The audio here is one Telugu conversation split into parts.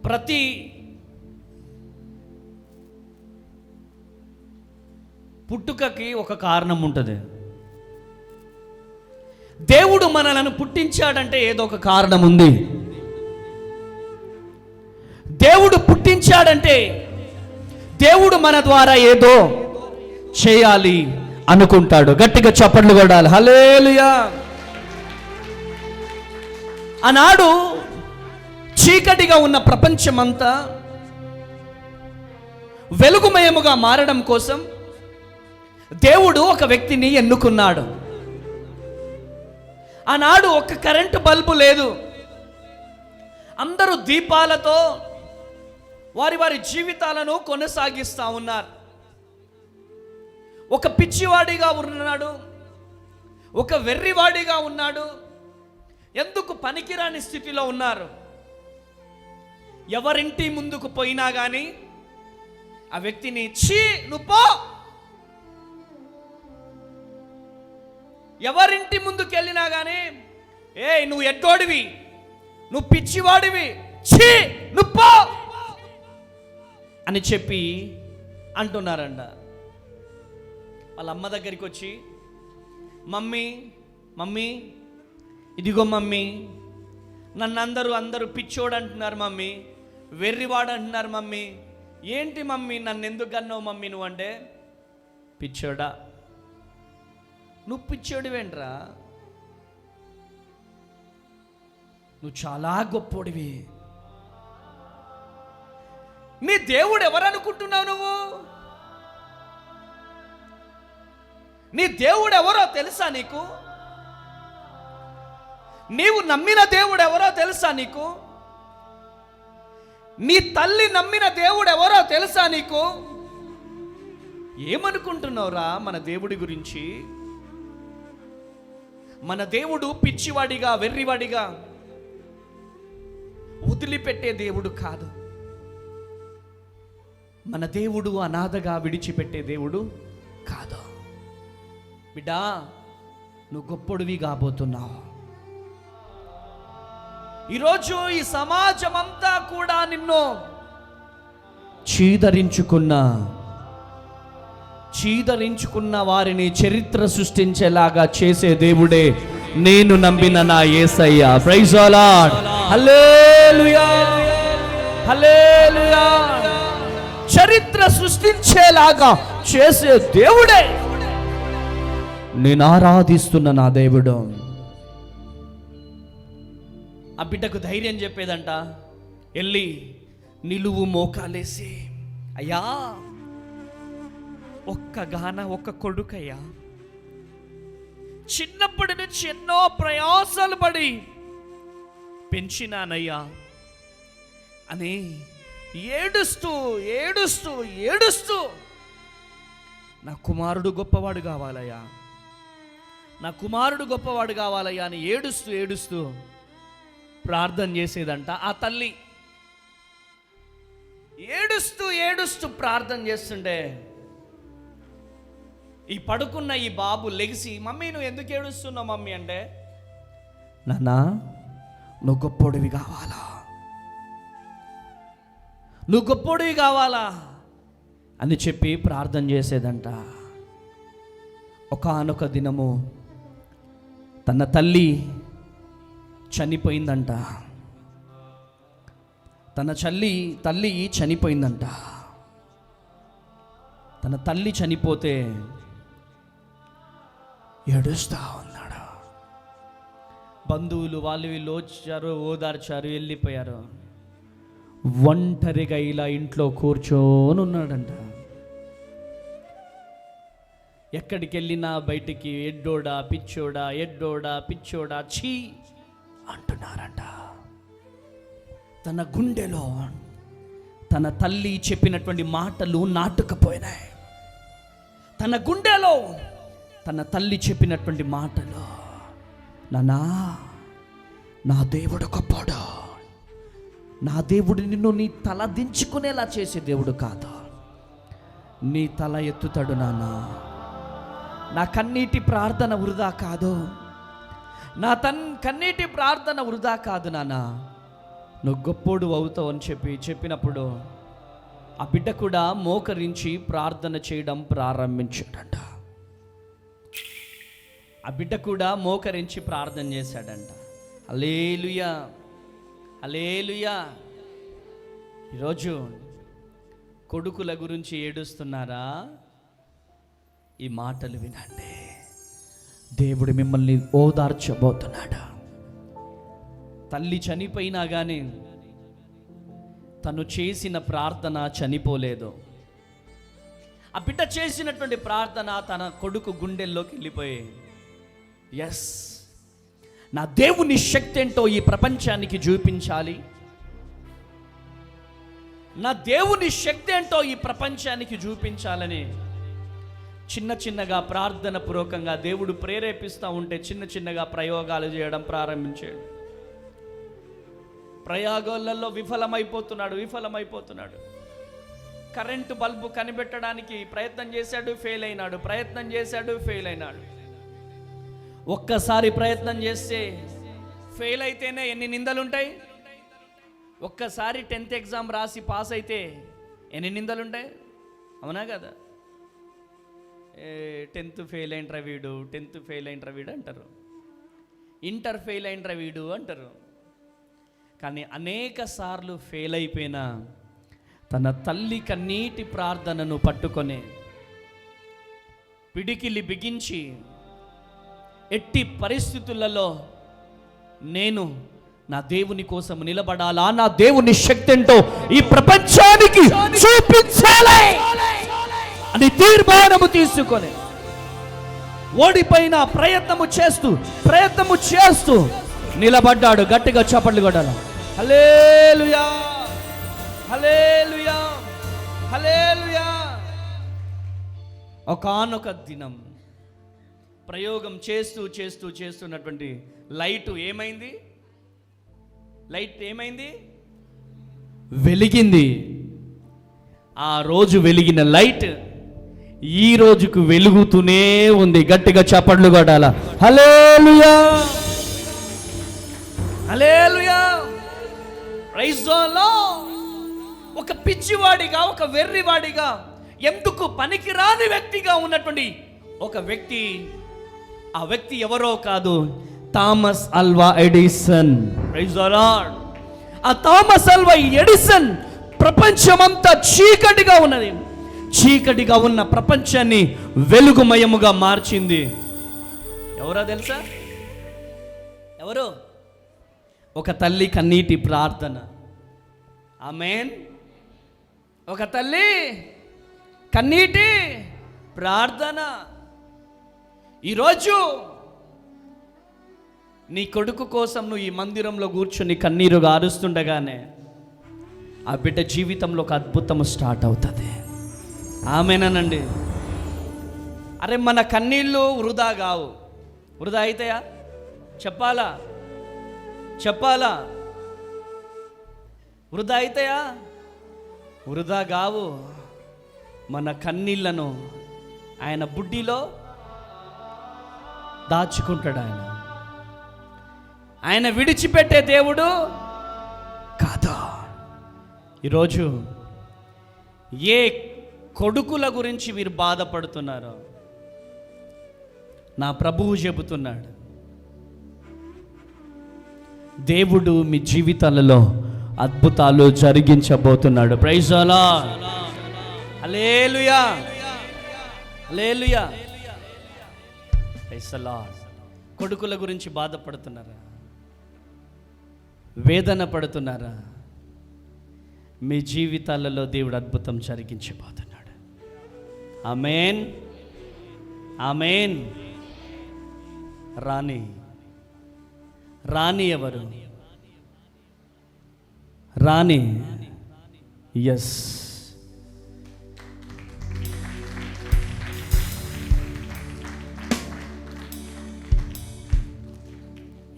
ప్రతి పుట్టుకకి ఒక కారణం ఉంటుంది. దేవుడు మనలను పుట్టించాడంటే ఏదో ఒక కారణం ఉంది. దేవుడు పుట్టించాడంటే దేవుడు మన ద్వారా ఏదో చేయాలి అనుకుంటాడు. గట్టిగా చప్పట్లు కొట్టాలి. హల్లెలూయా. ఆనాడు చీకటిగా ఉన్న ప్రపంచమంతా వెలుగుమయముగా మారడం కోసం దేవుడు ఒక వ్యక్తిని ఎన్నుకున్నాడు. ఆనాడు ఒక కరెంటు బల్బు లేదు. అందరూ దీపాలతో వారి వారి జీవితాలను కొనసాగిస్తూ ఉన్నారు. ఒక పిచ్చివాడిగా ఉన్నాడు, ఒక వెర్రివాడిగా ఉన్నాడు, ఎందుకు పనికిరాని స్థితిలో ఉన్నారు. ఎవరింటి ముందుకు పోయినా కానీ ఆ వ్యక్తిని ఛీ నువ్వు పో, ఎవరింటి ముందుకు వెళ్ళినా కానీ నువ్వు ఎడ్డోడివి, నువ్వు పిచ్చివాడివి, ఛీ నువ్వు పో అని చెప్పి అంటున్నారంట. వాళ్ళ అమ్మ దగ్గరికి వచ్చి, మమ్మీ మమ్మీ ఇదిగో మమ్మీ, నన్ను అందరూ పిచ్చోడు అంటున్నారు మమ్మీ, వెర్రివాడు అంటున్నారు మమ్మీ, ఏంటి మమ్మీ నన్ను ఎందుకు అన్నావు మమ్మీ నువ్వు అంటే, పిచ్చోడా నువ్వు పిచ్చోడివేంట్రా, నువ్వు చాలా గొప్పోడివి, నీ దేవుడు ఎవరనుకుంటున్నావు నువ్వు, నీ దేవుడు ఎవరో తెలుసా నీకు, నీవు నమ్మిన దేవుడు ఎవరో తెలుసా నీకు, నీ తల్లి నమ్మిన దేవుడు ఎవరో తెలుసా నీకు, ఏమనుకుంటున్నావురా మన దేవుడి గురించి. మన దేవుడు పిచ్చివాడిగా వెర్రివాడిగా వదిలిపెట్టే దేవుడు కాదు. మన దేవుడు అనాథగా విడిచిపెట్టే దేవుడు కాదు. బిడ్డా నువ్వు గొప్పడివి కాబోతున్నావు. ఈరోజు ఈ సమాజం అంతా కూడా నిన్ను చీదరించుకున్న వారిని చరిత్ర సృష్టించేలాగా చేసే దేవుడే నేను నమ్మిన నా Yesayya. Praise the Lord. Hallelujah hallelujah. చరిత్ర సృష్టించేలాగా చేసే దేవుడే నేను ఆరాధిస్తున్న నా దేవుడు. ఆ బిడ్డకు ధైర్యం చెప్పేదంట, వెళ్ళి నిలువు మోకాలేసి, అయ్యా ఒక్క కొడుకయ్యా, చిన్నప్పటి నుంచి ఎన్నో ప్రయాసాలు పడి పెంచినానయ్యా అని ఏడుస్తూ ఏడుస్తూ ఏడుస్తూ నా కుమారుడు గొప్పవాడు కావాలయ్యా, నా కుమారుడు గొప్పవాడు కావాలయ్యా అని ఏడుస్తూ ఏడుస్తూ ప్రార్థన చేసేదంట. ఆ తల్లి ఏడుస్తూ ఏడుస్తూ ప్రార్థన చేస్తుండే ఈ పడుకున్న ఈ బాబు లెగిసి, మమ్మీ నువ్వు ఎందుకు ఏడుస్తున్నావు మమ్మీ అంటే, నాన్నా నువ్వు గొప్పోడివి కావాలా, నువ్వు గొప్పోడివి కావాలా అని చెప్పి ప్రార్థన చేసేదంట. ఒకానొక దినము తన తల్లి చనిపోయిందంట. తన తల్లి చనిపోయిందంట. తన తల్లి చనిపోతే ఏడుస్తా ఉన్నాడు. బంధువులు వాళ్ళు వీళ్ళు వచ్చారు, ఓదార్చారు, వెళ్ళిపోయారు. ఒంటరిగా ఇలా ఇంట్లో కూర్చొని ఉన్నాడంట. ఎక్కడికి వెళ్ళినా బయటికి ఎడ్డోడా పిచ్చోడా, ఎడ్డోడా పిచ్చోడా, ఛీ అంటున్నారంట. తన గుండెలో తన తల్లి చెప్పినటువంటి మాటలు నాటుకుపోయినాయి. తన గుండెలో తన తల్లి చెప్పినటువంటి మాటలు, నాన్నా నా దేవుడు గొప్పడు, నా దేవుడు నిన్ను నీ తల దించుకునేలా చేసే దేవుడు కాదు, నీ తల ఎత్తుతాడు నాన్న, నా కన్నీటి ప్రార్థన వృధా కాదు, నా కన్నీటి ప్రార్థన వృధా కాదు నాన్న, నువ్వు గొప్పోడు అవుతావు అని చెప్పినప్పుడు ఆ బిడ్డ కూడా మోకరించి ప్రార్థన చేయడం ప్రారంభించాడంట. ఆ బిడ్డ కూడా మోకరించి ప్రార్థన చేశాడంట. హల్లెలూయా, హల్లెలూయా. ఈరోజు కొడుకుల గురించి ఏడుస్తున్నారా? ఈ మాటలు వినండి. దేవుడు మిమ్మల్ని ఓదార్చబోతున్నాడు. తల్లి చనిపోయినా కానీ తను చేసిన ప్రార్థన చనిపోలేదు. ఆ బిడ్డ చేసినటువంటి ప్రార్థన తన కొడుకు గుండెల్లోకి వెళ్ళిపోయి, ఎస్, నా దేవుని శక్తి ఏంటో ఈ ప్రపంచానికి చూపించాలి, నా దేవుని శక్తి ఏంటో ఈ ప్రపంచానికి చూపించాలని చిన్న చిన్నగా ప్రార్థన పూర్వకంగా దేవుడు ప్రేరేపిస్తూ ఉంటే చిన్న చిన్నగా ప్రయోగాలు చేయడం ప్రారంభించాడు. ప్రయోగాలలో విఫలమైపోతున్నాడు. కరెంటు బల్బు కనిపెట్టడానికి ప్రయత్నం చేశాడు, ఫెయిల్ అయినాడు. ఒక్కసారి ప్రయత్నం చేస్తే ఫెయిల్ అయితేనే ఎన్ని నిందలుంటాయి? ఒక్కసారి 10th ఎగ్జామ్ రాసి పాస్ అయితే ఎన్ని నిందలుంటాయి? అవునా కదా? 10th ఫెయిల్ అయినరా వీడు అంటారు, ఇంటర్ ఫెయిల్ అయినరా వీడు అంటారు. కానీ అనేక సార్లు ఫెయిల్ అయిపోయినా తన తల్లి కన్నీటి ప్రార్థనను పట్టుకొని పిడికిలి బిగించి, ఎట్టి పరిస్థితులలో నేను నా దేవుని కోసం నిలబడాలా, నా దేవుని శక్తి ఏంటో ఈ ప్రపంచానికి చూపించాలి అని తీర్మానము తీసుకొని ఓడిపోయిన ప్రయత్నము చేస్తూ నిలబడ్డాడు. గట్టిగా చప్పట్లు కొట్టాలి. హల్లెలూయా, హల్లెలూయా, హల్లెలూయా. ఒకానొక దినం ప్రయోగం చేస్తున్నటువంటి లైట్ ఏమైంది? వెలిగింది. ఆ రోజు వెలిగిన లైట్ ఈ రోజుకు వెలుగుతూనే ఉంది. గట్టిగా చప్పట్లు కొట్టాల. హల్లెలూయా, హల్లెలూయా, ప్రైజ్ ది లార్డ్. ఒక పిచ్చివాడిగా, ఒక వెర్రివాడిగా, ఎందుకు పనికిరాని వ్యక్తిగా ఉన్నటువంటి ఒక వ్యక్తి, ఆ వ్యక్తి ఎవరో కాదు, Thomas Alva Edison. Praise the lord. ఆ థామస్ ఆల్వా ఎడిసన్ ప్రపంచమంతా చీకటిగా ఉన్న ప్రపంచాన్ని వెలుగుమయముగా మార్చింది. ఎవరో తెలుసా? ఎవరు? ఒక తల్లి కన్నీటి ప్రార్థన. ఆమేన్. ఒక తల్లి కన్నీటి ప్రార్థన. ఈరోజు నీ కొడుకు కోసం నువ్వు ఈ మందిరంలో కూర్చొని కన్నీరు గారుస్తుండగానే ఆ బిడ్డ జీవితంలో ఒక అద్భుతము స్టార్ట్ అవుతుంది. ఆమేనండి. అరే, మన కన్నీళ్ళు వృధా కావు. వృధా అయితాయా? చెప్పాలా? వృధా అయితాయా? వృధా కావు. మన కన్నీళ్లను ఆయన బుడ్డిలో దాచుకుంటాడు. ఆయన విడిచిపెట్టే దేవుడు కాదు. ఈరోజు ఏ కొడుకుల గురించి మీరు బాధపడుతున్నారో నా ప్రభువు చెబుతున్నాడు, దేవుడు మీ జీవితాలలో అద్భుతాలు జరిగించబోతున్నాడు. Praise the Lord. Hallelujah, hallelujah, praise the Lord. కొడుకుల గురించి బాధపడుతున్నారా? వేదన పడుతున్నారా? మీ జీవితాలలో దేవుడు అద్భుతం జరిగించబోతున్నాడు. ఆమేన్, ఆమేన్. రాణి ఎవరు? రాణి, ఎస్,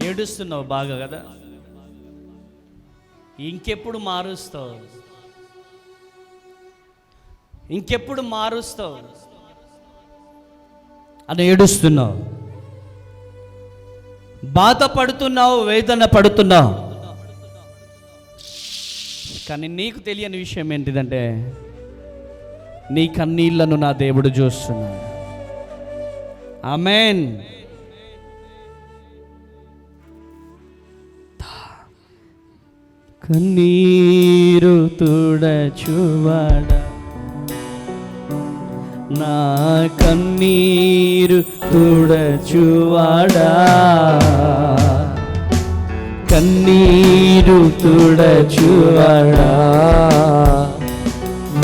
ఏడుస్తున్నావు బాగా కదా? ఇంకెప్పుడు మారుస్తావు అని ఏడుస్తున్నావు, బాధపడుతున్నావు, వేదన పడుతున్నావు. కానీ నీకు తెలియని విషయం ఏంటిదంటే నీ కన్నీళ్లను నా దేవుడు చూస్తున్నాడు. ఆమేన్. కన్నీరు తుడచువాడా, నా కన్నీరు తుడచువాడా, కన్నీరు తుడచువాడా,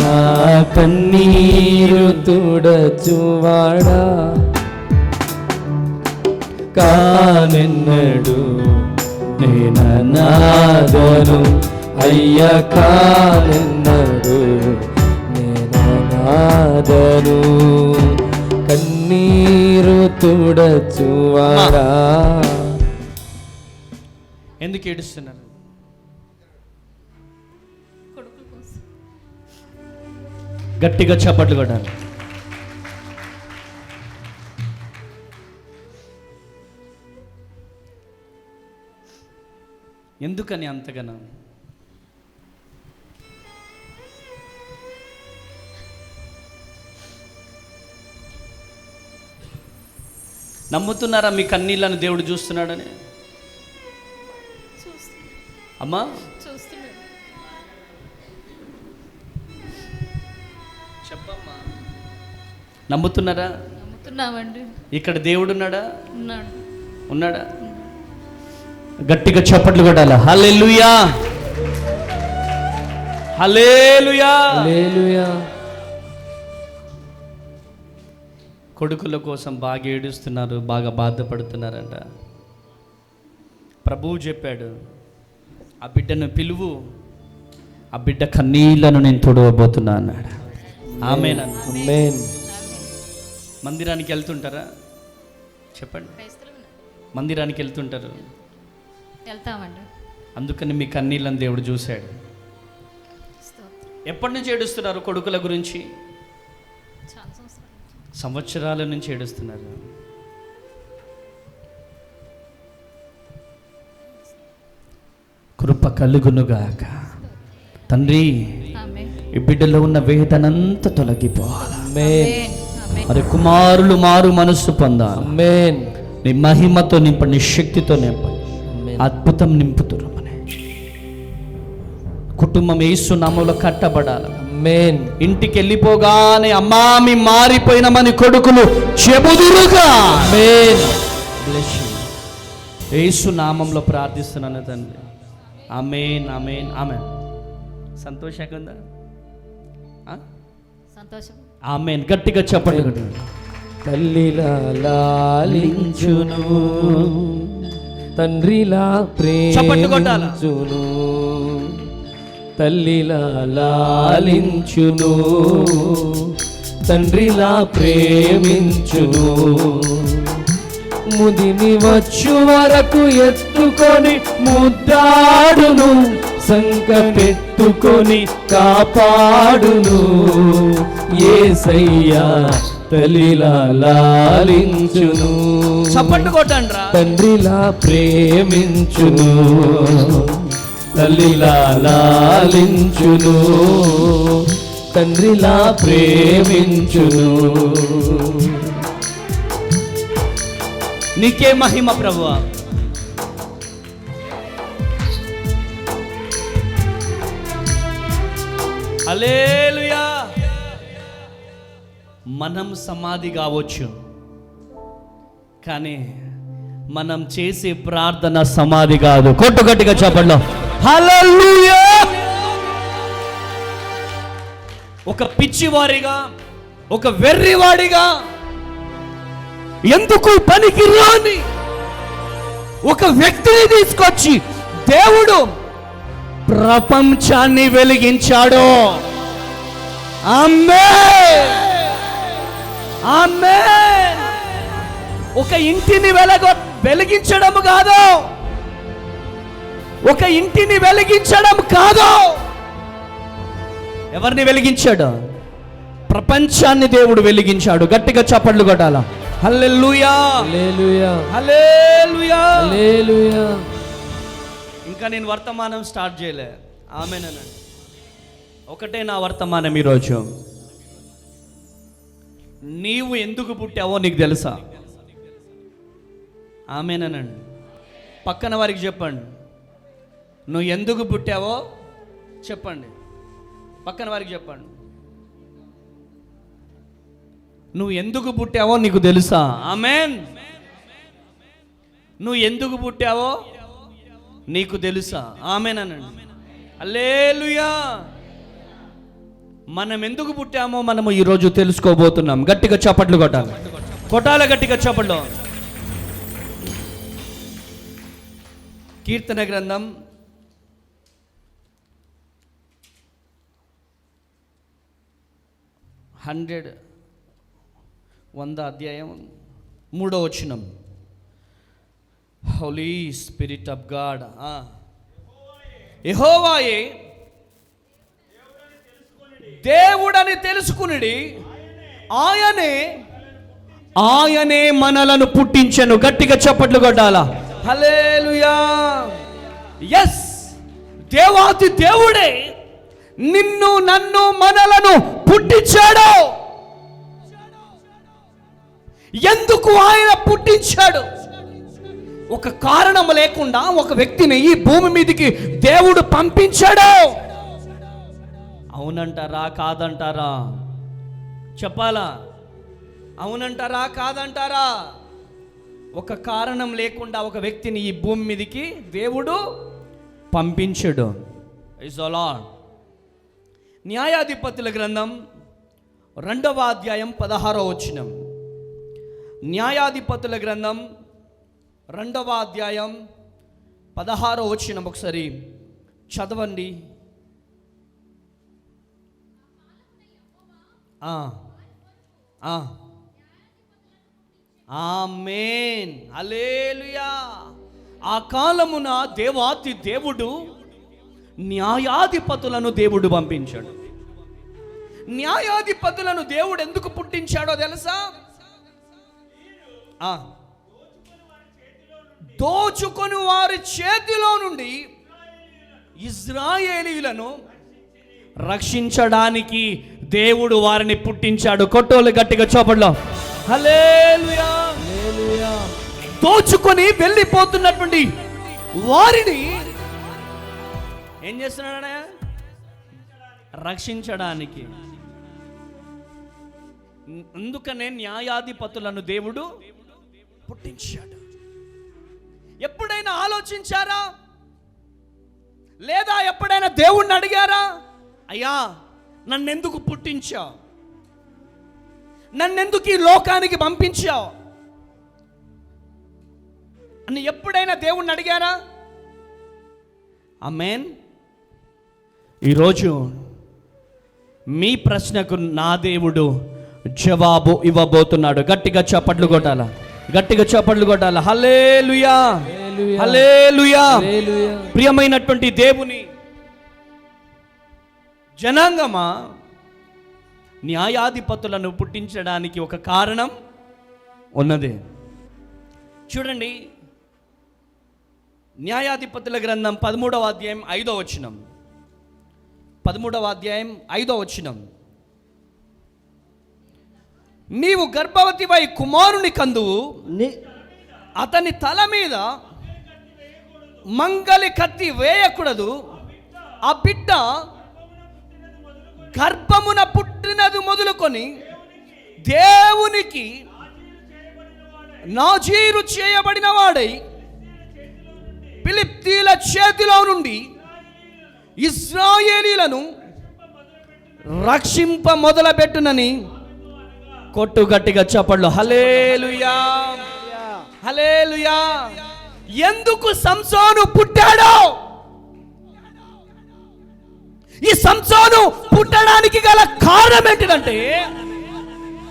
నా కన్నీరు తుడచువాడా, కానెన్నడు నేననాదను అయ్య, కానెన్నడు నేననాదను, కన్నీరు తుడచువాడా. ఎందుకు ఏడుస్తున్నారు? గట్టిగా చప్పట్లు కొట్టాలి. ఎందుకని అంతగానో? నమ్ముతున్నారా మీ కన్నీళ్ళను దేవుడు చూస్తున్నాడని? అమ్మా చెప్పమ్మా, నమ్ముతున్నారా? నమ్ముతున్నామండి. ఇక్కడ దేవుడు ఉన్నాడా? ఉన్నాడా? గట్టిగా చప్పట్లు కొట్టాలి. హల్లెలూయా, హల్లెలూయా, హల్లెలూయా. కొడుకుల కోసం బాగా ఏడుస్తున్నారు, బాగా బాధపడుతున్నారంట. ప్రభువు చెప్పాడు, ఆ బిడ్డను పిలువు, ఆ బిడ్డ కన్నీళ్లను నేను తుడవబోతున్నా అన్నాడు. ఆమేన్. ఆమేన్. మందిరానికి వెళ్తుంటారా? చెప్పండి. మందిరానికి వెళ్తుంటారు? వెళ్తామండి. అందుకని మీ కన్నీళ్ళని దేవుడు చూశాడు. ఎప్పటి నుంచి ఏడుస్తున్నారు కొడుకుల గురించి? సంవత్సరాల నుంచి ఏడుస్తున్నారు. కృప కలుగునుగాక. తండ్రి, ఈ బిడ్డలో ఉన్న వేదనంతా తొలగిపోవాలి. మరి కుమారులు మారు మనస్సు పొందాలి. నీ మహిమతో నింపండి, నీ శక్తితో నింపండి, అద్భుతం నింపుతురమని. కుటుంబం యేసు నామములో కట్టబడాలి. ఆమేన్. ఇంటికి వెళ్ళిపోగానే అమ్మా మీ మారిపోయినమని కొడుకులు చెబుదురుగా. ఆమేన్. Bless you. యేసు నామములో ప్రార్థిస్తున్నాను తండ్రి. ఆమేన్, ఆమేన్, ఆమేన్. సంతోషంగా ఉందా? సంతోషం. ఆమేన్. గట్టిగా చెప్పండి. తల్లిలా లాలించును, తండ్రిలా ప్రేమించును, తల్లిలా లాలించును, తండ్రిలా ప్రేమించును, ముదిమి వచ్చు వరకు ఎత్తుకొని ముద్దాడును, సంక పెట్టుకొని కాపాడును, యేసయ్యా తల్లిలా లాలించును, చప్పట్లు కొట్టండిరా. తండ్రిలా ప్రేమించును, తల్లిలా లాలించును, తండ్రిలా ప్రేమించును. నీకే మహిమ ప్రభువా. హల్లెలూయా. మనం సమాధి కావచ్చు, కానీ మనం చేసే ప్రార్థన సమాధి కాదు. కొట్టు గట్టిగా చెప్పండి. హల్లెలూయా. ఒక పిచ్చివారిగా, ఒక వెర్రివాడిగా, ఎందుకు పనికి రాని ఒక వ్యక్తిని తీసుకొచ్చి దేవుడు ప్రపంచాన్ని వెలిగించాడు. ఆమేన్, ఆమేన్. ఒక ఇంటిని వెలిగించడం కాదు, ఒక ఇంటిని వెలిగించడం కాదు. ఎవరిని వెలిగించాడు? ప్రపంచాన్ని దేవుడు వెలిగించాడు. గట్టిగా చప్పట్లు కొట్టాల. హల్లెలూయా, హల్లెలూయా, హల్లెలూయా, హల్లెలూయా. ఇంకా నేను వర్తమానం స్టార్ట్ చేయలే. ఆమేన్ అనండి. ఒకటే నా వర్తమానం ఈరోజు. నీవు ఎందుకు పుట్టావో నీకు తెలుసా? ఆమేనండి. పక్కన వారికి చెప్పండి, నువ్వు ఎందుకు పుట్టావో చెప్పండి. పక్కన వారికి చెప్పండి, నువ్వు ఎందుకు పుట్టావో నీకు తెలుసా? ఆమేన్. నువ్వు ఎందుకు పుట్టావో నీకు తెలుసా? ఆమేనండి. హల్లెలూయా. మనం ఎందుకు పుట్టామో మనము ఈరోజు తెలుసుకోబోతున్నాం. గట్టిగా చప్పట్లు కొట్టాలి, కొట్టాలి గట్టిగా చప్పట్లు. కీర్తన గ్రంథం 100 అధ్యాయం 3వ వచనం. Holy spirit of God. యెహోవాయే దేవుడని తెలుసుకునిడి, ఆయనే మనలను పుట్టించెను. గట్టిగా చప్పట్లు కొట్టాలా. హల్లెలూయా. ఎస్, దేవాది దేవుడే నిన్ను నన్ను మనలను పుట్టించాడు. ఎందుకు ఆయన పుట్టించాడు? ఒక కారణం లేకుండా ఒక వ్యక్తిని ఈ భూమి మీదకి దేవుడు పంపించాడు. అవునంటారా కాదంటారా? చెప్పాలా? అవునంటారా కాదంటారా? ఒక కారణం లేకుండా ఒక వ్యక్తిని ఈ భూమి మీదకి దేవుడు పంపించాడు. Is all all. న్యాయాధిపతుల గ్రంథం 2వ అధ్యాయం 16వ వచనం. న్యాయాధిపతుల గ్రంథం 2వ అధ్యాయం 16వ వచనం ఒకసారి చదవండి. ఆమేన్. హల్లెలూయా. ఆ కాలమున దేవాతి దేవుడు న్యాయాధిపతులను దేవుడు పంపించాడు. న్యాయాధిపతులను దేవుడు ఎందుకు పుట్టించాడో తెలుసా? దోచుకొని వారి చేతిలో నుండి ఇశ్రాయేలీయులను రక్షించడానికి దేవుడు వారిని పుట్టించాడు. కొట్టోలు గట్టిగా చప్పట్లో. హల్లెలూయా. దోచుకొని వెళ్ళిపోతున్నటువంటి వారిని ఏం చేస్తున్నాడా? రక్షించడానికి. అందుకనే న్యాయాధిపతులను దేవుడు పుట్టించాడు. ఎప్పుడైనా ఆలోచించారా? లేదా ఎప్పుడైనా దేవుణ్ణి అడిగారా? అయ్యా, నన్నెందుకు పుట్టించావు? నన్నెందుకు ఈ లోకానికి పంపించావు అని ఎప్పుడైనా దేవుణ్ణి అడిగారా? ఆమేన్. ఈరోజు మీ ప్రశ్నకు నా దేవుడు జవాబు ఇవ్వబోతున్నాడు. గట్టిగా చప్పట్లు కొట్టాల, గట్టిగా చప్పట్లు కొట్టాల. హల్లెలూయా, హల్లెలూయా. ప్రియమైనటువంటి దేవుని జనాంగమా, న్యాయాధిపతులను పుట్టించడానికి ఒక కారణం ఉన్నది. చూడండి, న్యాయాధిపతుల గ్రంథం 13వ అధ్యాయం 5వ వచనం. 13వ అధ్యాయం 5వ వచనం. నీవు గర్భవతివై కుమారుని కందువు, అతని తల మీద మంగలి కత్తి వేయకూడదు. ఆ బిడ్డ గర్భమున పుట్టినది మొదలుకొని దేవునికి నాజీరు చేయబడిన వాడై ఫిలిష్తీయుల చేతిలో నుండి ఇశ్రాయేలీయులను రక్షింప మొదలుపెట్టునని కొట్టు గట్టిగా చప్పట్లు. హల్లెలూయా, హల్లెలూయా. ఎందుకు సంసోను పుట్టాడో, ఈ సంసోను పుట్టడానికి గల కారణం ఏంటిదంటే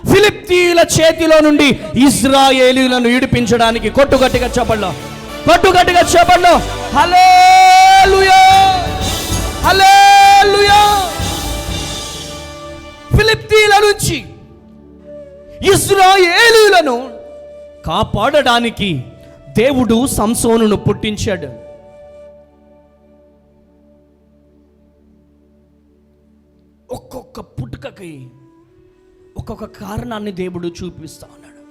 ఫిలిష్తీయుల చేతిలో నుండి ఇశ్రాయేలీయులను విడిపించడానికి. కొట్టు గట్టిగా చప్పట్లు, కొట్టు గట్టిగా చప్పట్లు. హల్లెలూయా, హల్లెలూయా. ఫిలిష్తీయుల నుంచి ఇశ్రాయేలీయులను కాపాడడానికి దేవుడు సంసోనును పుట్టించాడు. ఒక్కొక్క పుట్టుకకి ఒక్కొక్క కారణాన్ని దేవుడు చూపిస్తా ఉన్నాడు.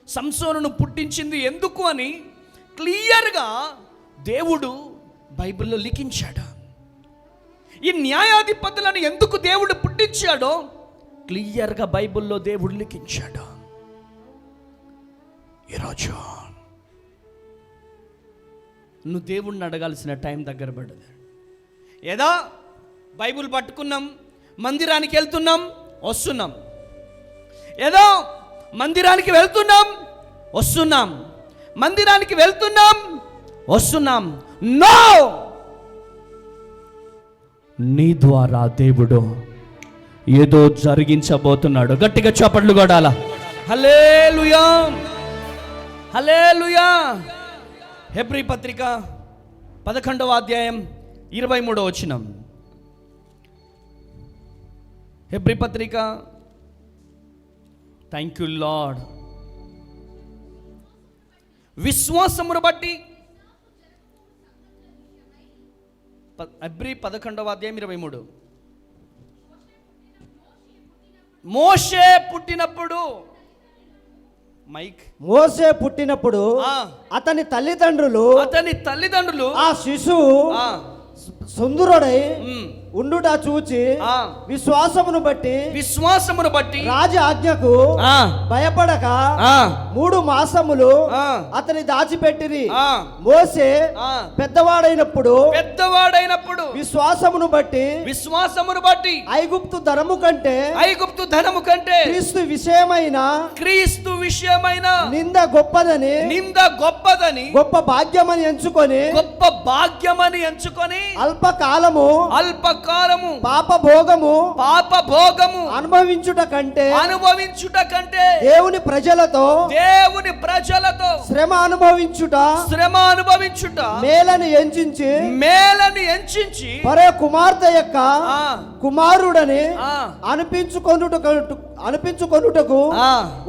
సంసోనును పుట్టించింది ఎందుకు అని క్లియర్గా దేవుడు బైబిల్లో లిఖించాడు. ఈ న్యాయాధిపతులను ఎందుకు దేవుడు పుట్టించాడో క్లియర్గా బైబిల్లో దేవుడు లిఖించాడు. ఈరోజు నువ్వు దేవుణ్ణి అడగాల్సిన టైం దగ్గర పడ్డది. ఏదో బైబిల్ పట్టుకున్నాం, మందిరానికి వెళ్తున్నాం, వస్తున్నాం. ఏదో మందిరానికి వెళ్తున్నాం, వస్తున్నాం, మందిరానికి వెళ్తున్నాం, వస్తున్నాం. నో, నీ ద్వారా దేవుడు ఏదో జరిగించబోతున్నాడు. గట్టిగా చప్పట్లు కొడాల. హల్లెలూయా, హల్లెలూయా. హెబ్రీ పత్రిక 11వ అధ్యాయం 23వ వచనం. హెబ్రీ పత్రిక, థ్యాంక్ యూ లార్డ్. విశ్వాసమును బట్టి, హెబ్రీ 11వ అధ్యాయం 23. మోషే పుట్టినప్పుడు, మోషే పుట్టినప్పుడు అతని తల్లిదండ్రులు ఆ శిశువు సుందరుడై ఉండుట చూచి విశ్వాసమును బట్టి రాజ ఆజ్ఞకు భయపడక 3 మాసములు అతని దాచిపెట్టిరి. మోసే పెద్దవాడైనప్పుడు విశ్వాసమును బట్టి ఐగుప్తు ధనము కంటే క్రీస్తు విషయమైన నింద గొప్పదని గొప్ప భాగ్యమని ఎంచుకొని అల్పకాలము పాప భోగము అనుభవించుట కంటే దేవుని ప్రజలతో శ్రమ అనుభవించుట మేలని ఎంచించి పరే కుమార్తె యొక్క కుమారుడని అనిపించుకొనుటకు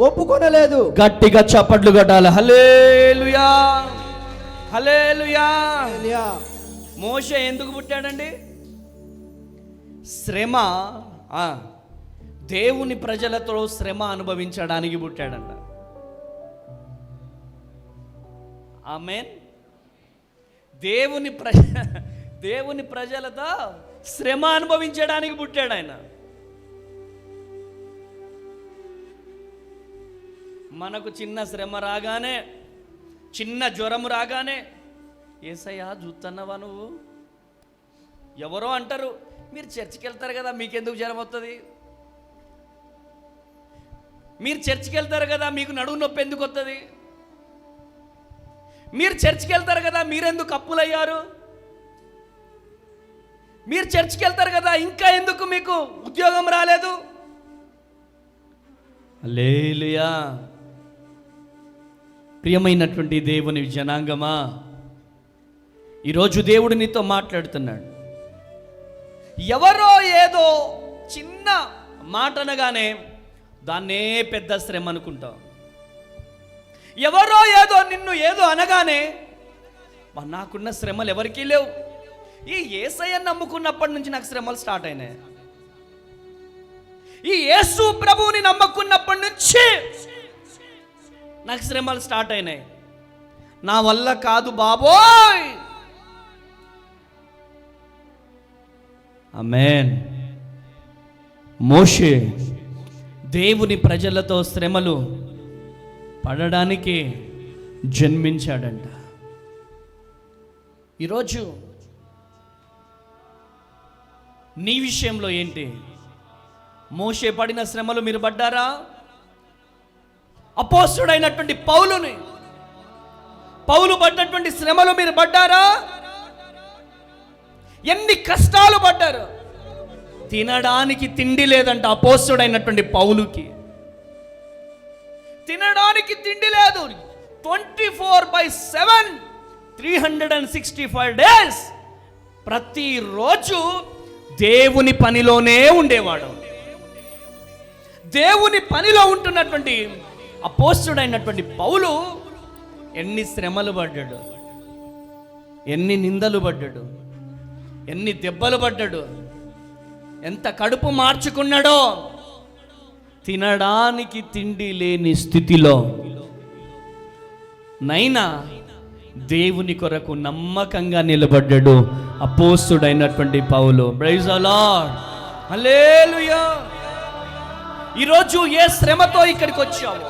ఒప్పుకొనలేదు. గట్టిగా చప్పట్లు కొట్టాలి. హల్లెలూయా, హల్లెలూయా. మోషే ఎందుకు పుట్టాడండి? శ్రమ, దేవుని ప్రజలతో శ్రమ అనుభవించడానికి పుట్టాడంట. ఆమేన్. దేవుని ప్రజలతో శ్రమ అనుభవించడానికి పుట్టాడు ఆయన. మనకు చిన్న శ్రమ రాగానే, చిన్న జ్వరం రాగానే, ఏసయ్యా చూస్తున్నావా నువ్వు? ఎవరో అంటారు, మీరు చర్చికి వెళ్తారు కదా, మీకెందుకు జ్వరం వస్తుంది? మీరు చర్చికి వెళ్తారు కదా, మీకు నడుము నొప్పి ఎందుకు వస్తుంది? మీరు చర్చికి వెళ్తారు కదా, మీరెందుకు అప్పులయ్యారు? మీరు చర్చికి వెళ్తారు కదా, ఇంకా ఎందుకు మీకు ఉద్యోగం రాలేదు? హల్లెలూయా. ప్రియమైనటువంటి దేవుని జనాంగమా, ఈరోజు దేవుడు నీతో మాట్లాడుతున్నాడు. ఎవరో ఏదో చిన్న మాట అనగానే దాన్నే పెద్ద శ్రమ అనుకుంటావు. ఎవరో ఏదో నిన్ను ఏదో అనగానే నాకున్న శ్రమలు ఎవరికీ లేవు. ఈ యేసయ్యను నమ్ముకున్నప్పటి నుంచి నాకు శ్రమలు స్టార్ట్ అయినాయి. ఈ యేసు ప్రభువుని నమ్ముకున్నప్పటి నుంచి నాకు శ్రమలు స్టార్ట్ అయినాయి. నా వల్ల కాదు బాబోయ్. ఆమేన్. మోషే దేవుని ప్రజలతో శ్రమలు పడడానికి జన్మించాడంట. ఈరోజు నీ విషయంలో ఏంటి? మోషే పడిన శ్రమలు మీరు పడ్డారా? అపోస్తలుడైనటువంటి పౌలు పడ్డటువంటి శ్రమలు మీరు పడ్డారా? ఎన్ని కష్టాలు పడ్డారు. తినడానికి తిండి లేదంట అపోస్తలుడైనటువంటి పౌలుకి. తినడానికి తిండి లేదు. 24/7 365 days ప్రతిరోజు దేవుని పనిలోనే ఉండేవాడు. దేవుని పనిలో ఉంటున్నటువంటి అపోస్తలుడైనటువంటి పౌలు ఎన్ని శ్రమలు పడ్డాడు, ఎన్ని నిందలు పడ్డాడు, ఎన్ని దెబ్బలు పడ్డాడు, ఎంత కడుపు మార్చుకున్నాడో, తినడానికి తిండి లేని స్థితిలో నైనా దేవుని కొరకు నమ్మకంగా నిలబడ్డాడు అపోస్తుడైనటువంటి పౌలు. Praise the Lord, hallelujah. ఈరోజు ఏ శ్రమతో ఇక్కడికి వచ్చావో,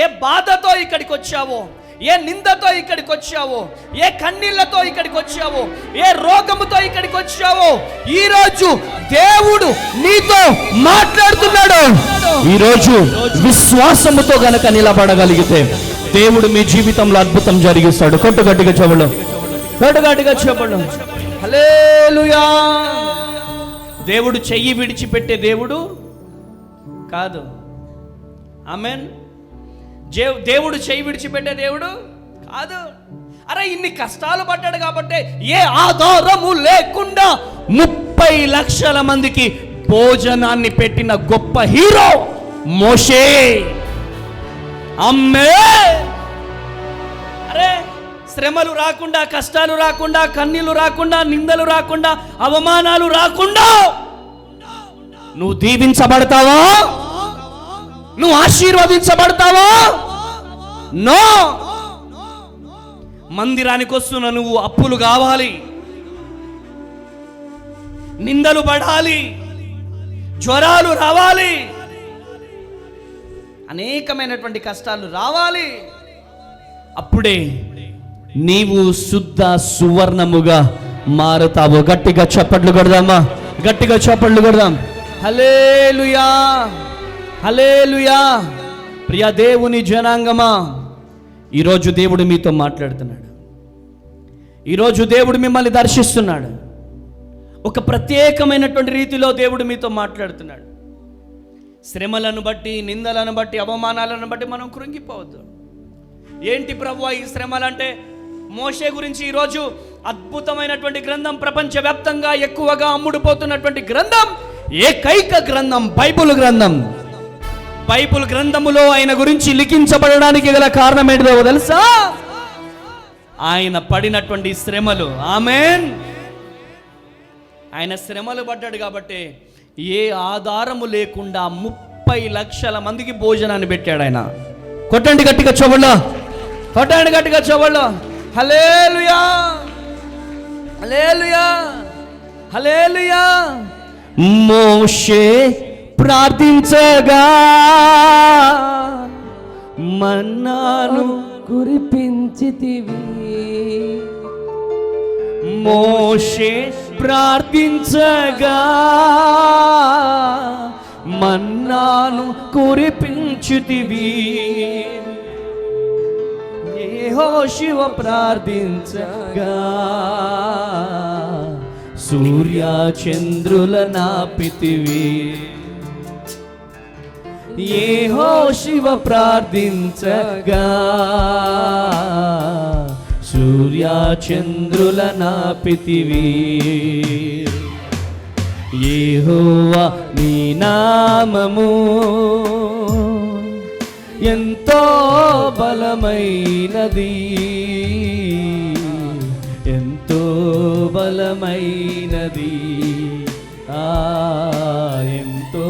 ఏ బాధతో ఇక్కడికి వచ్చావో, ఏ నిందతో ఇక్కడికి వచ్చావో, ఏ కన్నీళ్లతో ఇక్కడికి వచ్చావో, ఏ రోగముతో ఇక్కడికి వచ్చావో, ఈరోజు దేవుడు నీతో మాట్లాడుతున్నాడు. ఈరోజు విశ్వాసముతో గనక నిలబడగలిగితే దేవుడు మీ జీవితంలో అద్భుతం జరిగిస్తాడు. కొట్టుగట్టిగా చెవులు, కొట్టుగట్టిగా చెవులు. హల్లెలూయా. దేవుడు చెయ్యి విడిచిపెట్టే దేవుడు కాదు. ఆమేన్. దేవుడు చెయ్యి విడిచిపెట్టే దేవుడు కాదు. అరే ఇన్ని కష్టాలు పడ్డాడు కాబట్టి ఏ ఆధారము లేకుండా 30 లక్షల మందికి భోజనాన్ని పెట్టిన గొప్ప హీరో మోషే. అమ్మే, అరే శ్రమలు రాకుండా, కష్టాలు రాకుండా, కన్నీళ్లు రాకుండా, నిందలు రాకుండా, అవమానాలు రాకుండా నువ్వు దీవించబడతావా? నువ్వు ఆశీర్వదించబడతావా? నో. మందిరానికి వస్తున్న నువ్వు అప్పులు కావాలి, నిందలు పడాలి, జ్వరాలు రావాలి, అనేకమైనటువంటి కష్టాలు రావాలి. అప్పుడే నీవు శుద్ధ సువర్ణముగా మారుతావు. గట్టిగా చప్పట్లు కొడదామా? గట్టిగా చప్పట్లు కొడదాం. హల్లెలూయా, హల్లెలూయా. ప్రియ దేవుని జనాంగమా, ఈరోజు దేవుడు మీతో మాట్లాడుతున్నాడు. ఈరోజు దేవుడు మిమ్మల్ని దర్శిస్తున్నాడు. ఒక ప్రత్యేకమైనటువంటి రీతిలో దేవుడు మీతో మాట్లాడుతున్నాడు. శ్రమలను బట్టి, నిందలను బట్టి, అవమానాలను బట్టి మనం కృంగిపోవద్దు. ఏంటి ప్రభువా ఈ శ్రమలంటే? మోషే గురించి ఈరోజు అద్భుతమైనటువంటి గ్రంథం, ప్రపంచవ్యాప్తంగా ఎక్కువగా అమ్ముడుపోతున్నటువంటి గ్రంథం, ఏకైక గ్రంథం బైబిల్ గ్రంథం. బైబిల్ గ్రంథములో ఆయన గురించి లిఖించబడడానికి గల కారణం ఏంటో తెలుసా? ఆయన పడినటువంటి శ్రమలు. ఆమేన్. ఆయన శ్రమలు పడ్డాడు కాబట్టి ఏ ఆధారము లేకుండా 30 లక్షల మందికి భోజనాన్ని పెట్టాడు ఆయన. కొట్టండి గట్టిగా చెవుల్లో, కొట్టండి గట్టిగా చెవుల్లో. హల్లెలూయా, హల్లెలూయా, హల్లెలూయా. మోషే ప్రార్థించగా మన్నాను కురిపించితివి. మోషే ప్రార్థించగా మన్నాను కురిపించితివి. యెహోషువ ప్రార్థించగా సూర్య చంద్రుల నాపితివి. యెహోషువ ప్రార్థించగా సూర్య చంద్రుల నాపితివి. యెహోవా నీ నామము ఎంతో బలమైనది, ఎంతో బలమైనది, ఎంతో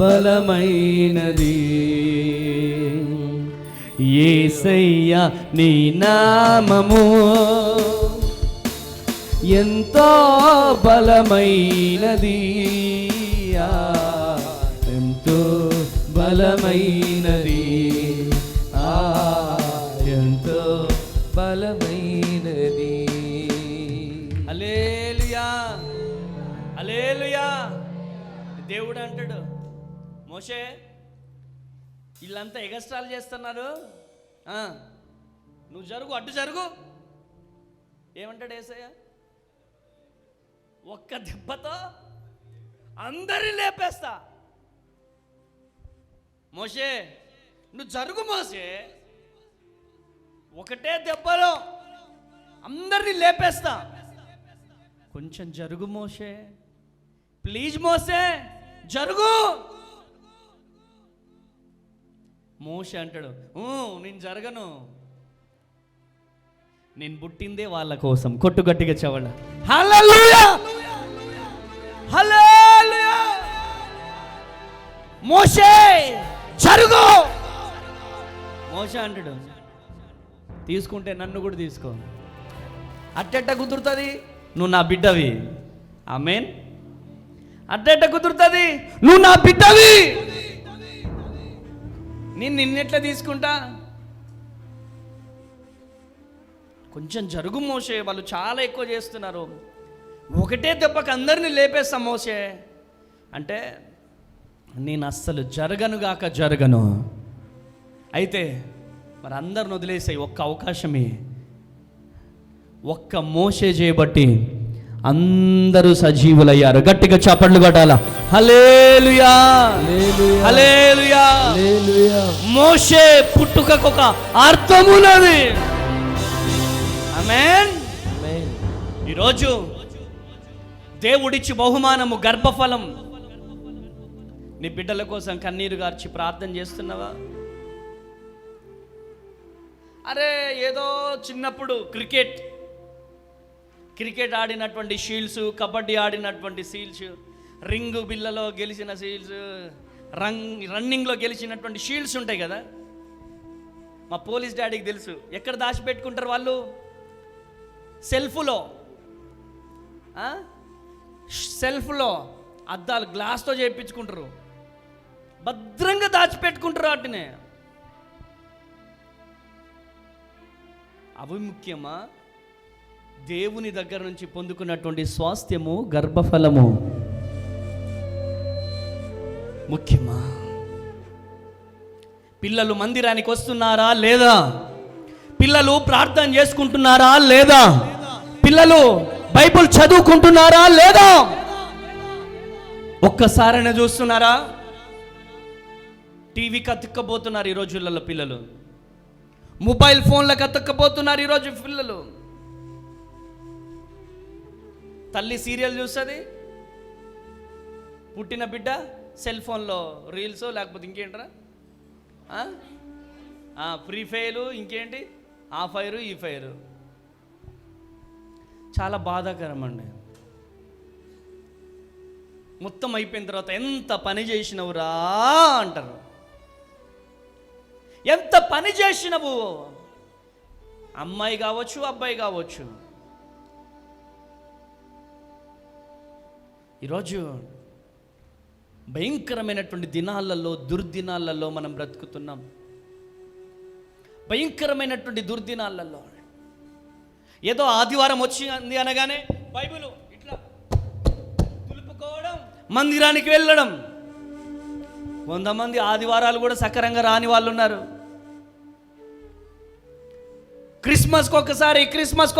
బలమైనది. యేసయ్యా నీ నామము ఎంతో బలమైనది, ఎంతో బలమైనది, ఎంతో బలమైనది. హల్లెలూయా, హల్లెలూయా. దేవుడు అంటాడు, మోషే వీళ్ళంతా ఎగస్ట్రాలు చేస్తున్నారు, నువ్వు జరుగు, అడ్డు జరుగు. ఏమంటాడు యేసయ్య? ఒక్క దెబ్బతో అందరిని లేపేస్తా. మోషే నువ్వు జరుగు మోషే, ఒకటే దెబ్బలో అందరినీ లేపేస్తా. కొంచెం జరుగు మోషే, ప్లీజ్ మోషే జరుగు. మోషే అంటాడు, నేను జరగను. నేను పుట్టిందే వాళ్ళ కోసం. కొట్టు గట్టిగా చెవడ. హల్లెలూయా, హల్లెలూయా. మోషే జరుగు. మోషే అంటాడు, తీసుకుంటే నన్ను కూడా తీసుకో. అట్టెట్ట కుదురుతుంది? నువ్వు నా బిడ్డవి. ఆమేన్. అట్టెట్ట కుదురుతుంది? నువ్వు నా బిడ్డవి. నేను నిన్నెట్లా తీసుకుంటా? కొంచెం జరుగు మోషే, వాళ్ళు చాలా ఎక్కువ చేస్తున్నారు. ఒకటే దెబ్బకి అందరినీ లేపేస్తాం మోషే అంటే, నేను అస్సలు జరగను. అయితే మరి అందరిని వదిలేసాయి, ఒక్క అవకాశమే. ఒక్క మోషే చేయబట్టి అందరూ సజీవులయ్యారు. గట్టిగా చప్పట్లు కొట్టాల. హల్లెలూయా, హల్లెలూయా. మోషే పుట్టుకకు ఒక అర్థమున్నది. ఆమేన్. ఈరోజు దేవుడిచ్చి బహుమానము గర్భఫలం. నీ బిడ్డల కోసం కన్నీరు గార్చి ప్రార్థన చేస్తున్నావా? అరే ఏదో చిన్నప్పుడు క్రికెట్ ఆడినటువంటి షీల్డ్స్, కబడ్డీ ఆడినటువంటి షీల్డ్స్, రింగు బిల్లలో గెలిచిన షీల్డ్స్, రన్నింగ్లో గెలిచినటువంటి షీల్డ్స్ ఉంటాయి కదా. మా పోలీస్ డాడీకి తెలుసు ఎక్కడ దాచిపెట్టుకుంటారు వాళ్ళు. సెల్ఫ్లో అద్దాలు గ్లాస్తో చేయించుకుంటారు, భద్రంగా దాచిపెట్టుకుంటారు వాటిని. అవి ముఖ్యమా? దేవుని దగ్గర నుంచి పొందుకున్నటువంటి స్వాస్థ్యము, గర్భఫలము ముఖ్యమా? పిల్లలు మందిరానికి వస్తున్నారా లేదా? పిల్లలు ప్రార్థన చేసుకుంటున్నారా లేదా? పిల్లలు బైబిల్ చదువుకుంటున్నారా లేదా? ఒక్కసారైనా చూస్తున్నారా? టీవీకి అతుక్కపోతున్నారు ఈ రోజులలో పిల్లలు, మొబైల్ ఫోన్లకు అతుక్కపోతున్నారు ఈరోజు పిల్లలు. తల్లి సీరియల్ చూస్తుంది, పుట్టిన బిడ్డ సెల్ ఫోన్లో రీల్స్, లేకపోతే ఇంకేంటరా ఫ్రీ ఫైర్, ఇంకేంటి ఆ ఫైరు ఈ ఫైరు. చాలా బాధాకరం అండి. మొత్తం అయిపోయిన తర్వాత ఎంత పని చేసినవురా అంటారు. ఎంత పని చేసినవు, అమ్మాయి కావచ్చు అబ్బాయి కావచ్చు. ఈరోజు భయంకరమైనటువంటి దినాలలో, దుర్దినాలలో మనం బ్రతుకుతున్నాం. భయంకరమైనటువంటి దుర్దినాలలో ఏదో ఆదివారం వచ్చింది అనగానే బైబిల్ ఇట్లా తులుపుకోవడం, మందిరానికి వెళ్ళడం. కొంతమంది ఆదివారాలు కూడా సకరంగా రాని వాళ్ళు ఉన్నారు. క్రిస్మస్కి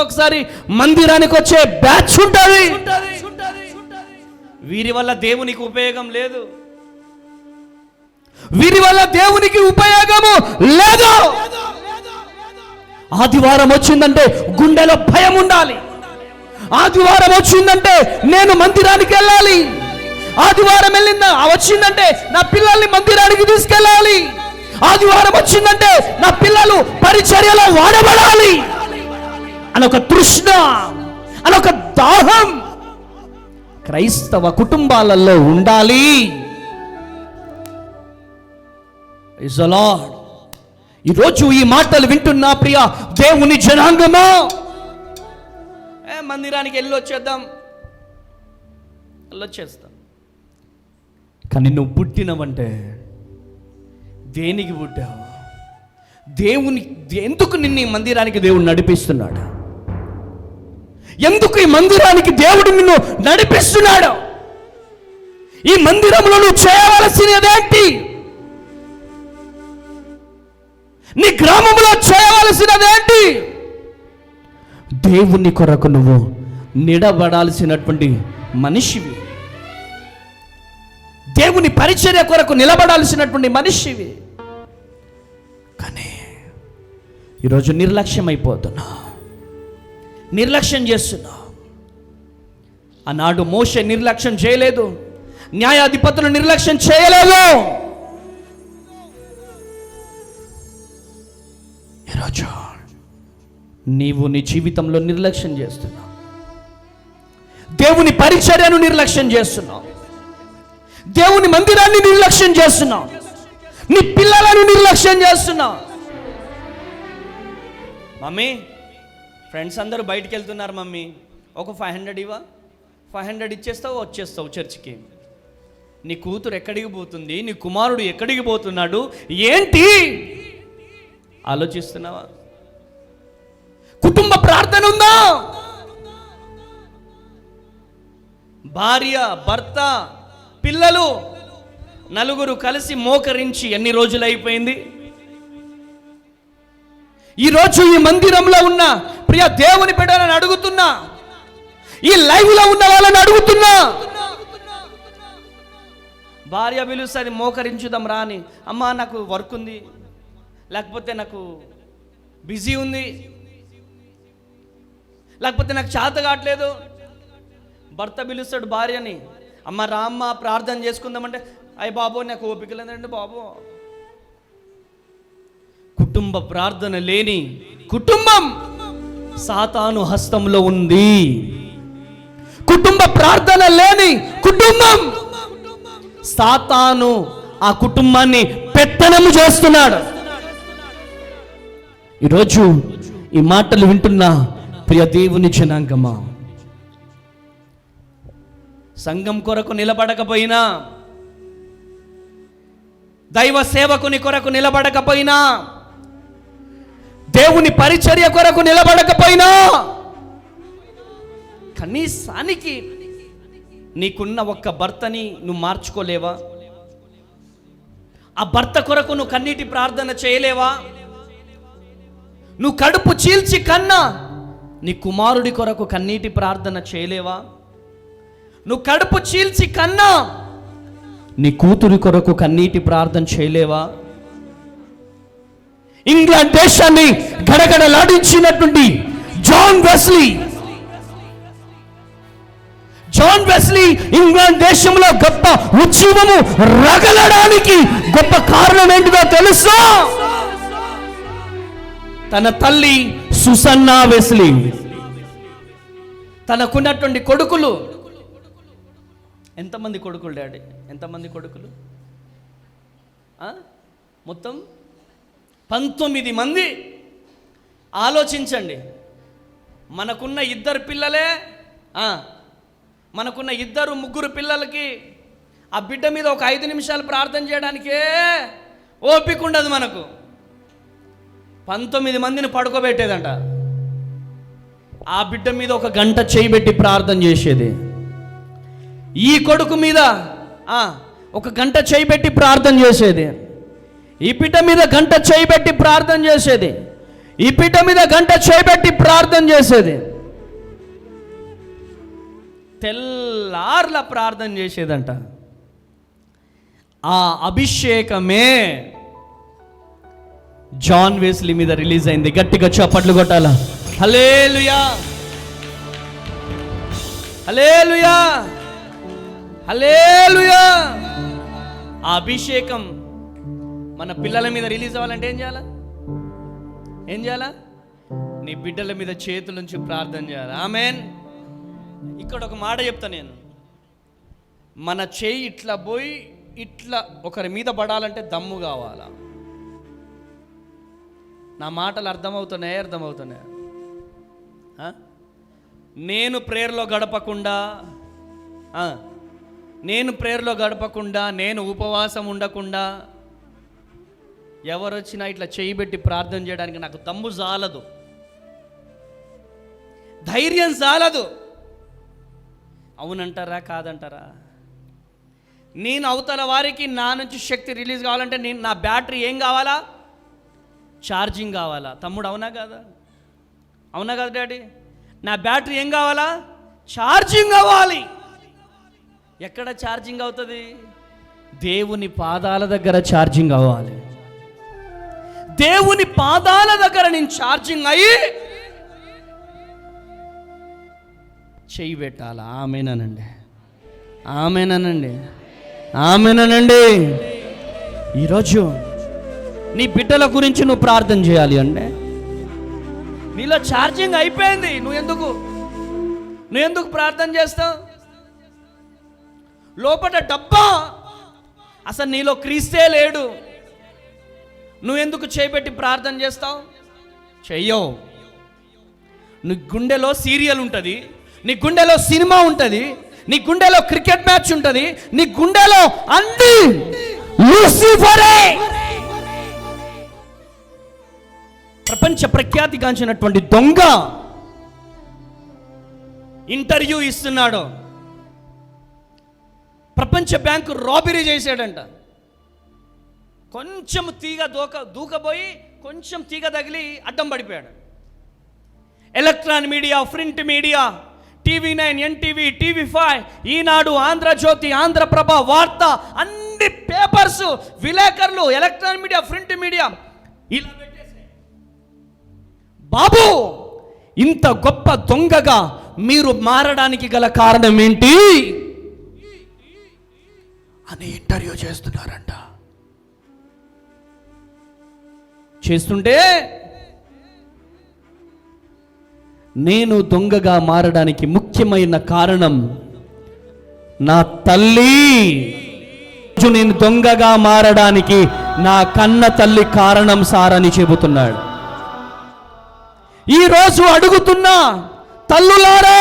ఒకసారి మందిరానికి వచ్చే బ్యాచ్ ఉంటుంది. వీరి వల్ల దేవునికి ఉపయోగం లేదు. ఆదివారం వచ్చిందంటే గుండెలో భయం ఉండాలి. ఆదివారం వచ్చిందంటే నేను మందిరానికి వెళ్ళాలి. ఆదివారం వచ్చిందంటే నా పిల్లల్ని మందిరానికి తీసుకెళ్ళాలి. ఆదివారం వచ్చిందంటే నా పిల్లలు పరిచర్యలో వాడబడాలి అనొక తృష్ణ, అనొక దాహం క్రైస్తవ కుటుంబాలలో ఉండాలి. Praise the lord. ఈరోజు ఈ మాటలు వింటున్నా ప్రియ దేవుని జనాంగమా, మందిరానికి వెళ్ళొచ్చేస్తాం. కానీ నువ్వు పుట్టినవంటే దేనికి పుట్టావు? ఎందుకు నిన్ను ఈ మందిరానికి దేవుడు నడిపిస్తున్నాడు? ఎందుకు ఈ మందిరానికి దేవుడు నిన్ను నడిపిస్తున్నాడు? ఈ మందిరంలో నువ్వు చేయవలసినదేంటి? నీ గ్రామంలో చేయవలసినదేంటి? దేవుని కొరకు నువ్వు నిలబడాల్సినటువంటి మనిషివి. దేవుని పరిచర్య కొరకు నిలబడాల్సినటువంటి మనిషివి. కానీ ఈరోజు నిర్లక్ష్యం అయిపోతున్నా, నిర్లక్ష్యం చేస్తున్నా. ఆనాడు మోషే నిర్లక్ష్యం చేయలేదు, న్యాయాధిపతులు నిర్లక్ష్యం చేయలేదు. ఈరోజు నీవు నీ జీవితంలో నిర్లక్ష్యం చేస్తున్నావు. దేవుని పరిచర్యను నిర్లక్ష్యం చేస్తున్నావు. దేవుని మందిరాన్ని నిర్లక్ష్యం చేస్తున్నావు. నీ పిల్లలను నిర్లక్ష్యం చేస్తున్నావు. మమ్మీ, ఫ్రెండ్స్ అందరూ బయటికి వెళ్తున్నారు మమ్మీ, ఒక 500 ఇవ్వ, 500 ఇచ్చేస్తావు, వచ్చేస్తావు చర్చికి. నీ కూతురు ఎక్కడికి పోతుంది? నీ కుమారుడు ఎక్కడికి పోతున్నాడు? ఏంటి ఆలోచిస్తున్నావా? కుటుంబ ప్రార్థన ఉందా? భార్య, భర్త, పిల్లలు నలుగురు కలిసి మోకరించి ఎన్ని రోజులు అయిపోయింది? ఈరోజు ఈ మందిరంలో ఉన్న ప్రియ దేవుని బిడ్డలను అడుగుతున్నా, ఈ లైవ్లో ఉన్న వాళ్ళని అడుగుతున్నా. భార్య పిలుస్తుంది, మోకరించుదాం రాని. అమ్మా నాకు వర్క్ ఉంది, లేకపోతే నాకు బిజీ ఉంది, లేకపోతే నాకు చేత కావట్లేదు. భర్త పిలుస్తాడు భార్యని, అమ్మ రామ్మ ప్రార్థన చేసుకుందామంటే, అయ్య బాబు నాకు ఓపిక లేదండి బాబు. కుటుంబ ప్రార్థన లేని కుటుంబం సాతాను హస్తంలో ఉంది. కుటుంబ ప్రార్థన లేని కుటుంబం సాతాను ఆ కుటుంబాన్ని పెత్తనము చేస్తున్నాడు. ఈరోజు ఈ మాటలు వింటున్న ప్రియ దేవుని జనాంగమా, సంఘం కొరకు నిలబడకపోయినా, దైవ సేవకుని కొరకు నిలబడకపోయినా, దేవుని పరిచర్య కొరకు నిలబడకపోయినా, కనీసానికి నీకున్న ఒక్క భర్తని నువ్వు మార్చుకోలేవా? ఆ భర్త కొరకు నువ్వు కన్నీటి ప్రార్థన చేయలేవా? నువ్వు కడుపు చీల్చి కన్నా నీ కుమారుడి కొరకు కన్నీటి ప్రార్థన చేయలేవా? నువ్వు కడుపు చీల్చి కన్నా నీ కూతురి కొరకు కన్నీటి ప్రార్థన చేయలేవా? ఇంగ్లాండ్ దేశాన్ని గడగడలాడించినటువంటి జాన్ వెస్లీ ఇంగ్లాండ్ దేశంలో గొప్ప ఉద్యమము రగలడానికి గొప్ప కారణం ఏంటిదో తెలుసా? తన తల్లి సుసన్నా వెస్లీ, తనకున్నటువంటి కొడుకులు, ఎంతమంది కొడుకులు డాడీ? ఎంతమంది కొడుకులు? మొత్తం 19 మంది. ఆలోచించండి, మనకున్న 2 పిల్లలే, మనకున్న 2-3 పిల్లలకి ఆ బిడ్డ మీద ఒక 5 నిమిషాలు ప్రార్థన చేయడానికే ఓపిక ఉండదు మనకు. 19 మందిని పడుకోబెట్టేదంట. ఆ బిడ్డ మీద 1 గంట చేయబెట్టి ప్రార్థన చేసేది. ఈ కొడుకు మీద 1 గంట చేయబెట్టి ప్రార్థన చేసేది. ఈ బిడ్డ మీద 1 గంట చేయబెట్టి ప్రార్థన చేసేది. ఈ బిడ్డ మీద 1 గంట చేయబెట్టి ప్రార్థన చేసేది. తెల్లార్ల ప్రార్థన చేసేదంట. ఆ అభిషేకమే జాన్ వెస్లీ మీద రిలీజ్ అయింది. గట్టిగా చప్పట్లు కొట్టాల. హల్లెలూయా, హల్లెలూయా, హల్లెలూయా. ఆ అభిషేకం మన పిల్లల మీద రిలీజ్ అవ్వాలంటే ఏం చేయాలా? ఏం చేయాలా? నీ బిడ్డల మీద చేతులుంచి ప్రార్థన చేయాలి. ఆమేన్. ఇక్కడ ఒక మాట చెప్తా నేను, మన చేయి ఇట్లా పోయి ఇట్లా ఒకరి మీద పడాలంటే దమ్ము కావాలా? నా మాటలు అర్థమవుతున్నాయా? నేను ప్రేయర్లో గడపకుండా, నేను ఉపవాసం ఉండకుండా, ఎవరు వచ్చినా ఇట్లా చేయి పెట్టి ప్రార్థన చేయడానికి నాకు దమ్ము చాలదు, ధైర్యం చాలదు. అవునంటారా కాదంటారా? నేను అవతల వారికి నా నుంచి శక్తి రిలీజ్ కావాలంటే నా బ్యాటరీ ఏం కావాలా? ఛార్జింగ్ కావాలా? తమ్ముడు అవునా కదా? అవునా కదా డాడీ? నా బ్యాటరీ ఏం కావాలా? ఛార్జింగ్ కావాలి. ఎక్కడ ఛార్జింగ్ అవుతుంది? దేవుని పాదాల దగ్గర ఛార్జింగ్ అవ్వాలి. దేవుని పాదాల దగ్గర నేను ఛార్జింగ్ అయ్యి చెయ్యి పెట్టాలా? ఆమెనండి. ఈరోజు నీ బిడ్డల గురించి నువ్వు ప్రార్థన చేయాలి అంటే నీలో ఛార్జింగ్ అయిపోయింది. నువ్వెందుకు ప్రార్థన చేస్తావు? లోపల డబ్బా, అసలు నీలో క్రీస్తే లేడు. నువ్వెందుకు చేపెట్టి ప్రార్థన చేస్తావు? చెయ్యవు. నీ గుండెలో సీరియల్ ఉంటుంది, నీ గుండెలో సినిమా ఉంటుంది, నీ గుండెలో క్రికెట్ మ్యాచ్ ఉంటుంది, నీ గుండెలో అన్ని లూసిఫరే. ప్రపంచ ప్రఖ్యాతిగాంచినటువంటి దొంగ ఇంటర్వ్యూ ఇస్తున్నాడు. ప్రపంచ బ్యాంకు రాబరీ చేశాడంట. కొంచెం తీగ దూకబోయి కొంచెం తీగ తగిలి అడ్డం పడిపోయాడు. Electron media, print media, TV9, NTV, TV5, ఈనాడు, ఆంధ్రజ్యోతి, ఆంధ్రప్రభ, వార్త, అన్ని పేపర్స్, విలేకరులు, ఎలక్ట్రానిక్ మీడియా, ప్రింట్ మీడియా ఇలా పెట్టేసాయి. బాబు, ఇంత గొప్ప దొంగగా మీరు మారడానికి గల కారణం ఏంటి అని ఇంటర్వ్యూ చేస్తున్నారంట. చేస్తుంటే నేను దొంగగా మారడానికి ముఖ్యమైన కారణం నా తల్లి. నేను దొంగగా మారడానికి నా కన్న తల్లి కారణం సార్ అని చెబుతున్నాడు. ఈరోజు అడుగుతున్నా తల్లులారా,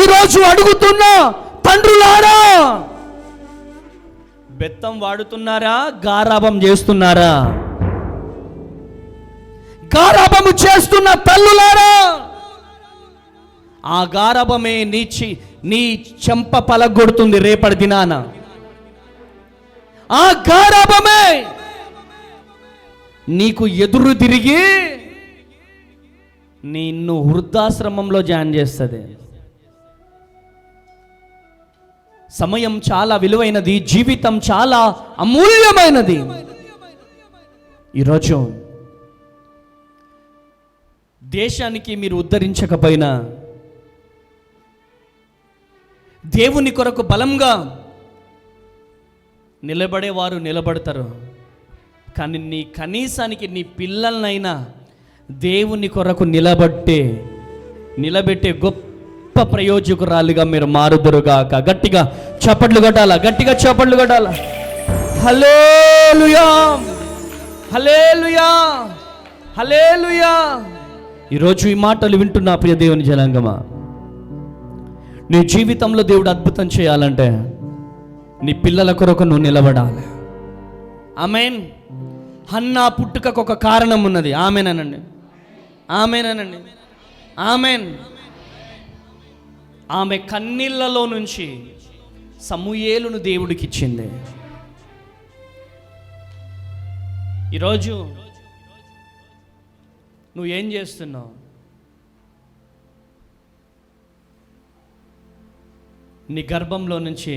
ఈరోజు అడుగుతున్నా తండ్రులారా, బెత్తం వాడుతున్నారా? గారాబం చేస్తున్నారా? గారాబము చేస్తున్న తల్లులారా, ఆ గారాబమే నీ చెంప పలగొడుతుంది రేపటి దినాన. ఆ గారాబమే నీకు ఎదురు తిరిగి నిన్ను వృద్ధాశ్రమంలో జాయిన్ చేస్తుంది. సమయం చాలా విలువైనది, జీవితం చాలా అమూల్యమైనది. ఈరోజు దేశానికి మీరు ఉద్ధరించకపోయినా దేవుని కొరకు బలంగా నిలబడేవారు నిలబడతారు. కానీ నీ కనీసానికి నీ పిల్లలనైనా దేవుని కొరకు నిలబెట్టే గొప్ప ప్రయోజకురాలుగా మీరు మారుదురుగాక. గట్టిగా చప్పట్లు కొట్టాల, గట్టిగా చప్పట్లు కొట్టాల. హల్లెలూయా, హల్లెలూయా, హల్లెలూయా. ఈరోజు ఈ మాటలు వింటున్న ప్రియ దేవుని జనాంగమా, నీ జీవితంలో దేవుడు అద్భుతం చేయాలంటే నీ పిల్లల కొరకు నువ్వు నిలబడాలి. ఆమేన్. హన్నా పుట్టుకకు ఒక కారణం ఉన్నది. ఆమేనండి, ఆమేనండి, ఆమేన్. ఆమె కన్నీళ్లలో నుంచి సమూయేలును దేవుడికి ఇచ్చింది. ఈరోజు నువ్వు ఏం చేస్తున్నావు? నీ గర్భంలో నుంచి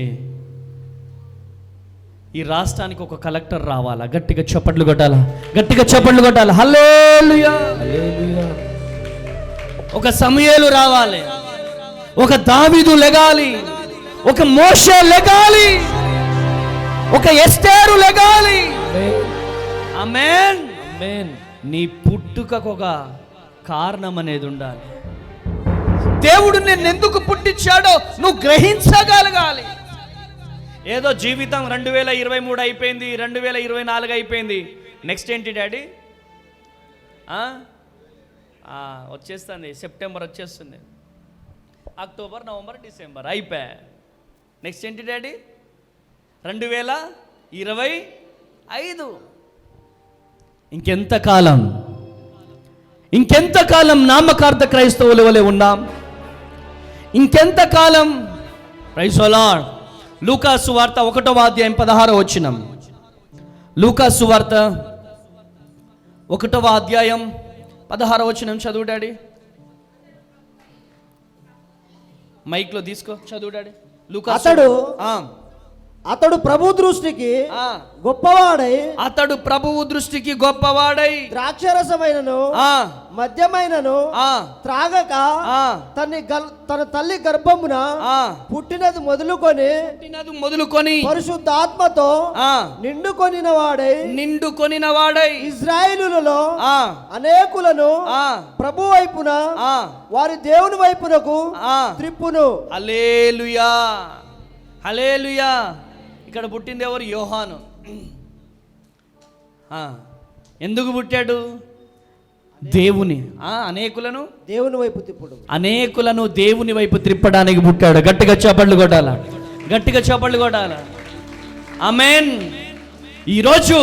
ఈ రాష్ట్రానికి ఒక కలెక్టర్ రావాలా? గట్టిగా చప్పట్లు కొట్టాలా, గట్టిగా చప్పట్లు కొట్టాలా. హల్లెలూయా, హల్లెలూయా. ఒక సమూయేలు రావాలి, ఒక దావీదు లెగాలి, ఒక మోషే లెగాలి, ఒక ఎస్తేరు లెగాలి. ఆమేన్, ఆమేన్. నీ పుట్టుకకు ఒక కారణం అనేది ఉండాలి. దేవుడు నిన్ను ఎందుకు పుట్టించాడో నువ్వు గ్రహించగలగాలి. ఏదో జీవితం 2023 అయిపోయింది, 2024 అయిపోయింది, నెక్స్ట్ ఏంటి డాడీ? వచ్చేస్తుంది, సెప్టెంబర్ వచ్చేస్తుంది, అక్టోబర్, నవంబర్, డిసెంబర్ అయిపోయా. నెక్స్ట్ ఏంటి డాడీ? 2025. ఇంకెంతకాలం నామకార్థ క్రైస్తవుల వలె ఉన్నాం? ఇంకెంతకాలం? Praise the Lord. లూకాసు వార్త 1వ అధ్యాయం 16వ వచనం. లూకాసు వార్త 1వ అధ్యాయం 16వ వచనం చదువు డాడీ. మైక్లో తీసుకో, చదువు డాడీ. లూకాసు. అతడు ప్రభు దృష్టికి ఆ, గొప్పవాడై అతడు ప్రభువు దృష్టికి గొప్పవాడై ద్రాక్షరసమైనను ఆ, మద్యమైనను ఆ, త్రాగక ఆ, తన తల్లి గర్భమున ఆ, పుట్టినది మొదలుకొని పుట్టినది మొదలుకొని పరిశుద్ధాత్మతో ఆ, నిండుకొనిన వాడై నిండుకొనిన వాడై ఇజ్రాయేలులలో ఆ, అనేకులను ఆ, ప్రభు వైపున ఆ, వారి దేవుని వైపునకు ఆ. త్రిప్పును. హల్లెలూయా, హల్లెలూయా. ఇక్కడ పుట్టింది ఎవరు? యోహాను. ఆ, ఎందుకు పుట్టాడు? దేవుని అనేకులను దేవుని వైపు తిప్పుడు. అనేకులను దేవుని వైపు త్రిప్పడానికి పుట్టాడు. గట్టిగా చప్పట్లు కొట్టాల, గట్టిగా చప్పట్లు కొట్టాల. ఆమేన్. ఈరోజు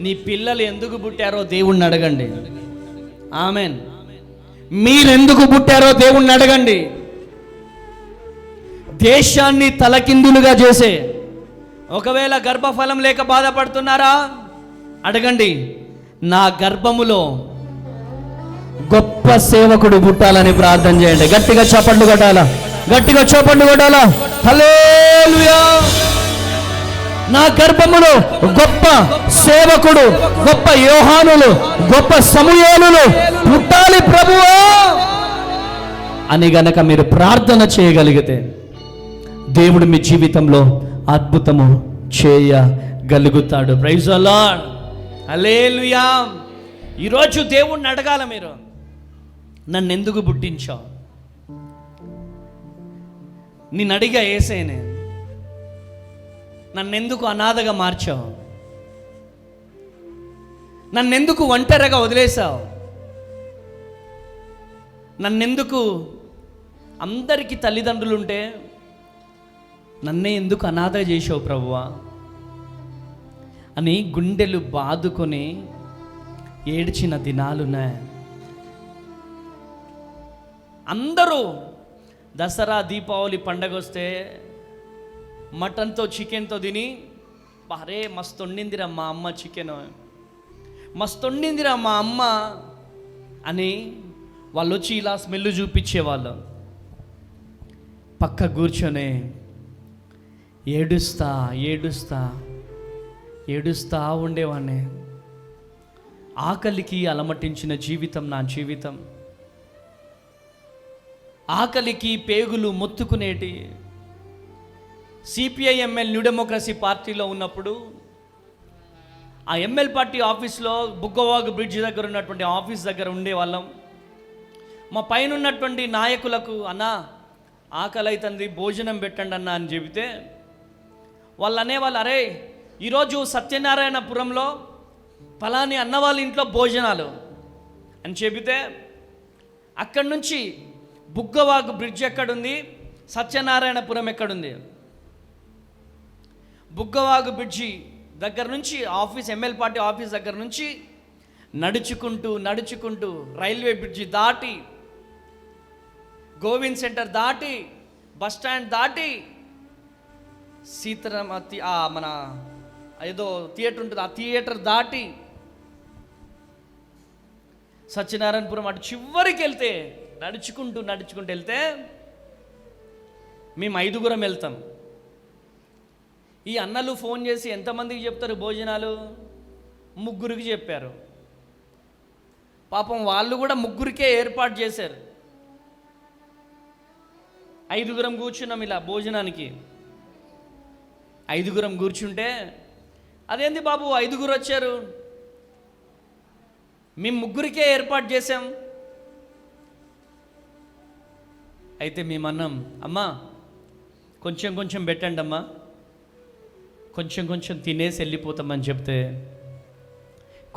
నీ పిల్లలు ఎందుకు పుట్టారో దేవుణ్ణి అడగండి. ఆమేన్. మీరెందుకు పుట్టారో దేవుణ్ణి అడగండి. దేశాన్ని తలకిందులుగా చేసే, ఒకవేళ గర్భఫలం లేక బాధపడుతున్నారా? అడగండి. నా గర్భములో గొప్ప సేవకుడు పుట్టాలని ప్రార్థన చేయండి. గట్టిగా చప్పట్లు కొట్టాలా, గట్టిగా చప్పట్లు కొట్టాలా. హల్లెలూయా. నా గర్భములో గొప్ప సేవకుడు, గొప్ప యోహానులు, గొప్ప సమూయేలులు పుట్టాలి ప్రభువా అని గనక మీరు ప్రార్థన చేయగలిగితే దేవుడు మీ జీవితంలో అద్భుతము చేయగలుగుతాడు. Praise the Lord. హల్లెలూయా. ఈరోజు దేవుణ్ణి అడగాల మీరు, నన్ను ఎందుకు పుట్టించావు? నేను అడిగా యేసేనే, నన్నెందుకు అనాథగా మార్చావు? నన్నెందుకు ఒంటరిగా వదిలేశావు? నన్నెందుకు, అందరికీ తల్లిదండ్రులుంటే నన్నే ఎందుకు అనాథ చేసావు ప్రభువా అని గుండెలు బాదుకొని ఏడ్చిన దినాలున్నాయి. అందరూ దసరా దీపావళి పండగ వస్తే మటన్తో చికెన్తో తిని, అరే మస్తు వండిందిరా మా అమ్మ చికెన్, మస్తు వండిందిరా మా అమ్మ అని వాళ్ళు వచ్చి ఇలా స్మెల్ చూపించేవాళ్ళు. పక్క కూర్చొని ఏడుస్తా ఏడుస్తా ఏడుస్తా ఉండేవాడిని. ఆకలికి అలమటించిన జీవితం నా జీవితం. ఆకలికి పేగులు మొత్తుకునేటి. సిపిఐ ఎంఎల్ న్యూ డెమోక్రసీ పార్టీలో ఉన్నప్పుడు ఆ ఎంఎల్ పార్టీ ఆఫీస్లో బుగ్గవాగు బ్రిడ్జ్ దగ్గర ఉన్నటువంటి ఆఫీస్ దగ్గర ఉండేవాళ్ళం. మా పైన ఉన్నటువంటి నాయకులకు, అన్న ఆకలి అవుతుంది భోజనం పెట్టండి అన్న అని చెబితే వాళ్ళు అనేవాళ్ళు, అరే ఈరోజు సత్యనారాయణపురంలో ఫలాని అన్న వాళ్ళ ఇంట్లో భోజనాలు అని చెబితే అక్కడి నుంచి బుగ్గవాగు బ్రిడ్జ్ ఎక్కడుంది, సత్యనారాయణపురం ఎక్కడుంది? బుగ్గవాగు బ్రిడ్జి దగ్గర నుంచి ఆఫీస్, ఎంఎల్ పార్టీ ఆఫీస్ దగ్గర నుంచి నడుచుకుంటూ నడుచుకుంటూ రైల్వే బ్రిడ్జి దాటి, గోవింద్ సెంటర్ దాటి, బస్ స్టాండ్ దాటి, సీతారామతి మన ఏదో థియేటర్ ఉంటుంది, ఆ థియేటర్ దాటి సత్యనారాయణపురం అటు చివరికి వెళ్తే, నడుచుకుంటూ నడుచుకుంటూ వెళ్తే మేము 5గురం వెళ్తాం. ఈ అన్నలు ఫోన్ చేసి ఎంతమందికి చెప్తారు భోజనాలు? 3కి చెప్పారు. పాపం వాళ్ళు కూడా 3కే ఏర్పాటు చేశారు. 5గురం కూర్చున్నాం ఇలా భోజనానికి. 5గురం కూర్చుంటే, అదేంది బాబు 5గురు వచ్చారు, మేము 3కే ఏర్పాటు చేశాం. అయితే మేమన్నాం, అమ్మా కొంచెం కొంచెం పెట్టండి అమ్మా, కొంచెం కొంచెం తినేసి వెళ్ళిపోతామని చెప్తే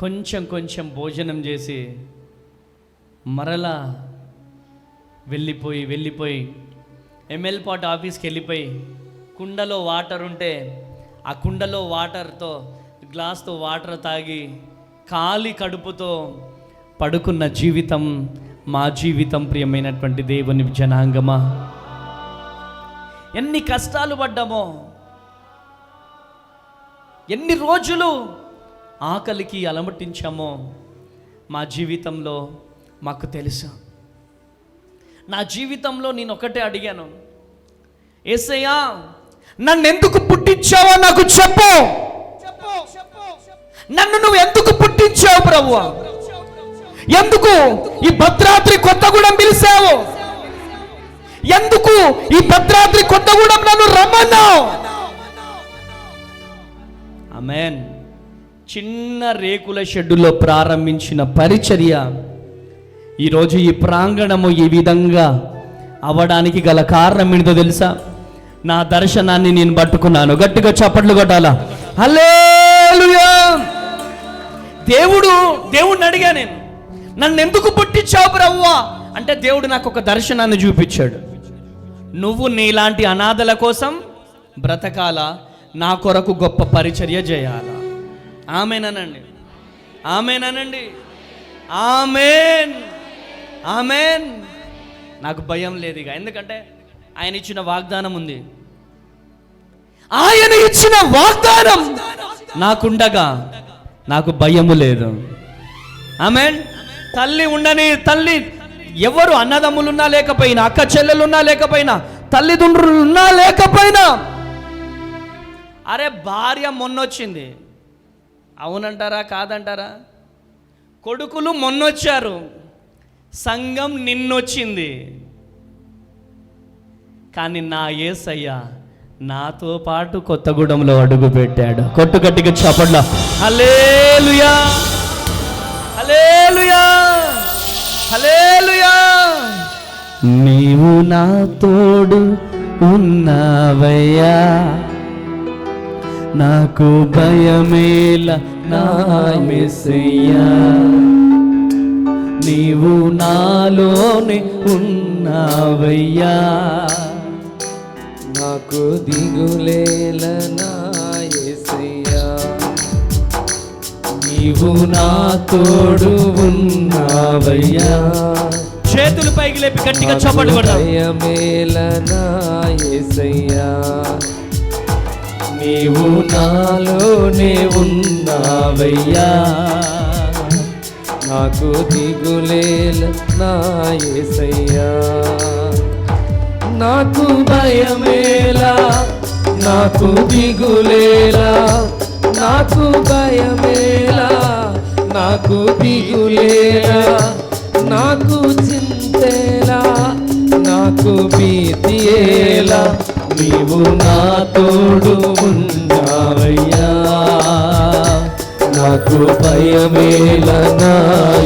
కొంచెం కొంచెం భోజనం చేసి మరలా వెళ్ళిపోయి ఎంఎల్ పార్టీ ఆఫీస్కి వెళ్ళిపోయి కుండలో వాటర్ ఉంటే ఆ కుండలో వాటర్తో, గ్లాస్తో వాటర్ తాగి ఖాళీ కడుపుతో పడుకున్న జీవితం మా జీవితం. ప్రియమైనటువంటి దేవుని జనాంగమా, ఎన్ని కష్టాలు పడ్డామో, ఎన్ని రోజులు ఆకలికి అలమటించామో మా జీవితంలో మాకు తెలుసు. నా జీవితంలో నేను ఒకటే అడిగాను, యేసయ్యా నన్ను ఎందుకు పుట్టించావో నాకు చెప్పు. నన్ను నువ్వు ఎందుకు పుట్టించావు ప్రభువా? ఎందుకు ఈ భద్రాద్రి కొత్తగూడెం పిలిచావు? ఎందుకు ఈ భద్రాద్రి కొత్తగూడెం నన్ను రమ్మన్నావు? ఆమేన్. చిన్న రేకుల షెడ్డులో ప్రారంభించిన పరిచర్య ఈరోజు ఈ ప్రాంగణము ఈ విధంగా అవ్వడానికి గల కారణం ఏంటో తెలుసా? నా దర్శనాన్ని నేను పట్టుకున్నాను. గట్టిగా చప్పట్లు కొట్టాలా? హల్లెలూయా. దేవుడిని అడిగా నేను, నన్ను ఎందుకు పుట్టించావు ప్రభువా అంటే దేవుడు నాకు ఒక దర్శనాన్ని చూపించాడు. నువ్వు నీలాంటి అనాథల కోసం బ్రతకాలా, నా కొరకు గొప్ప పరిచర్య చేయాలా. ఆమేనండి, ఆమేనండి, ఆమేన్, ఆమేన్. నాకు భయం లేదు ఇక, ఎందుకంటే ఆయన ఇచ్చిన వాగ్దానం ఉంది. ఆయన ఇచ్చిన వాగ్దానం నాకుండగా నాకు భయము లేదు. ఆమేన్. తల్లి ఉండని, తల్లి ఎవరు అన్నదమ్ములున్నా లేకపోయినా, అక్క చెల్లెలున్నా లేకపోయినా, తల్లిదండ్రులు ఉన్నా లేకపోయినా, అరే భార్య మొన్నొచ్చింది, అవునంటారా కాదంటారా? కొడుకులు మొన్నొచ్చారు, సంఘం నిన్నొచ్చింది. కానీ నా యేసయ్య నాతో పాటు కొత్తగూడెంలో అడుగు పెట్టాడు. కొట్టు గట్టిగా చప్పట్ల హల్లెలూయా, హల్లెలూయా, హల్లెలూయా. నీవు నా తోడు ఉన్నావయ్యా, నాకు భయమేల నా యేసయ్యా, నీవు నాలోనే ఉన్నావయ్యా, నాకు దిగులేల నా యేసయ్యా, నీవు నా తోడు ఉన్నావయ్యా. చేతులు పైకి లేపి గట్టిగా చప్పట్లు కొడదాం. భయమేల నా యేసయ్యా, నీవు నాలోనే ఉన్నావయ్యా, నాకు దిగులేల నా యేసయ్యా, నాకు భయమేలా, నాకు దిగులేలా, నాకు భయమేలా, నాకు దిగులేలా, నాకు చింతేలా, నాకు భీతియేలా, నీవు నా తోడు ఉన్నావయ్యా, నాకు భయమేల నా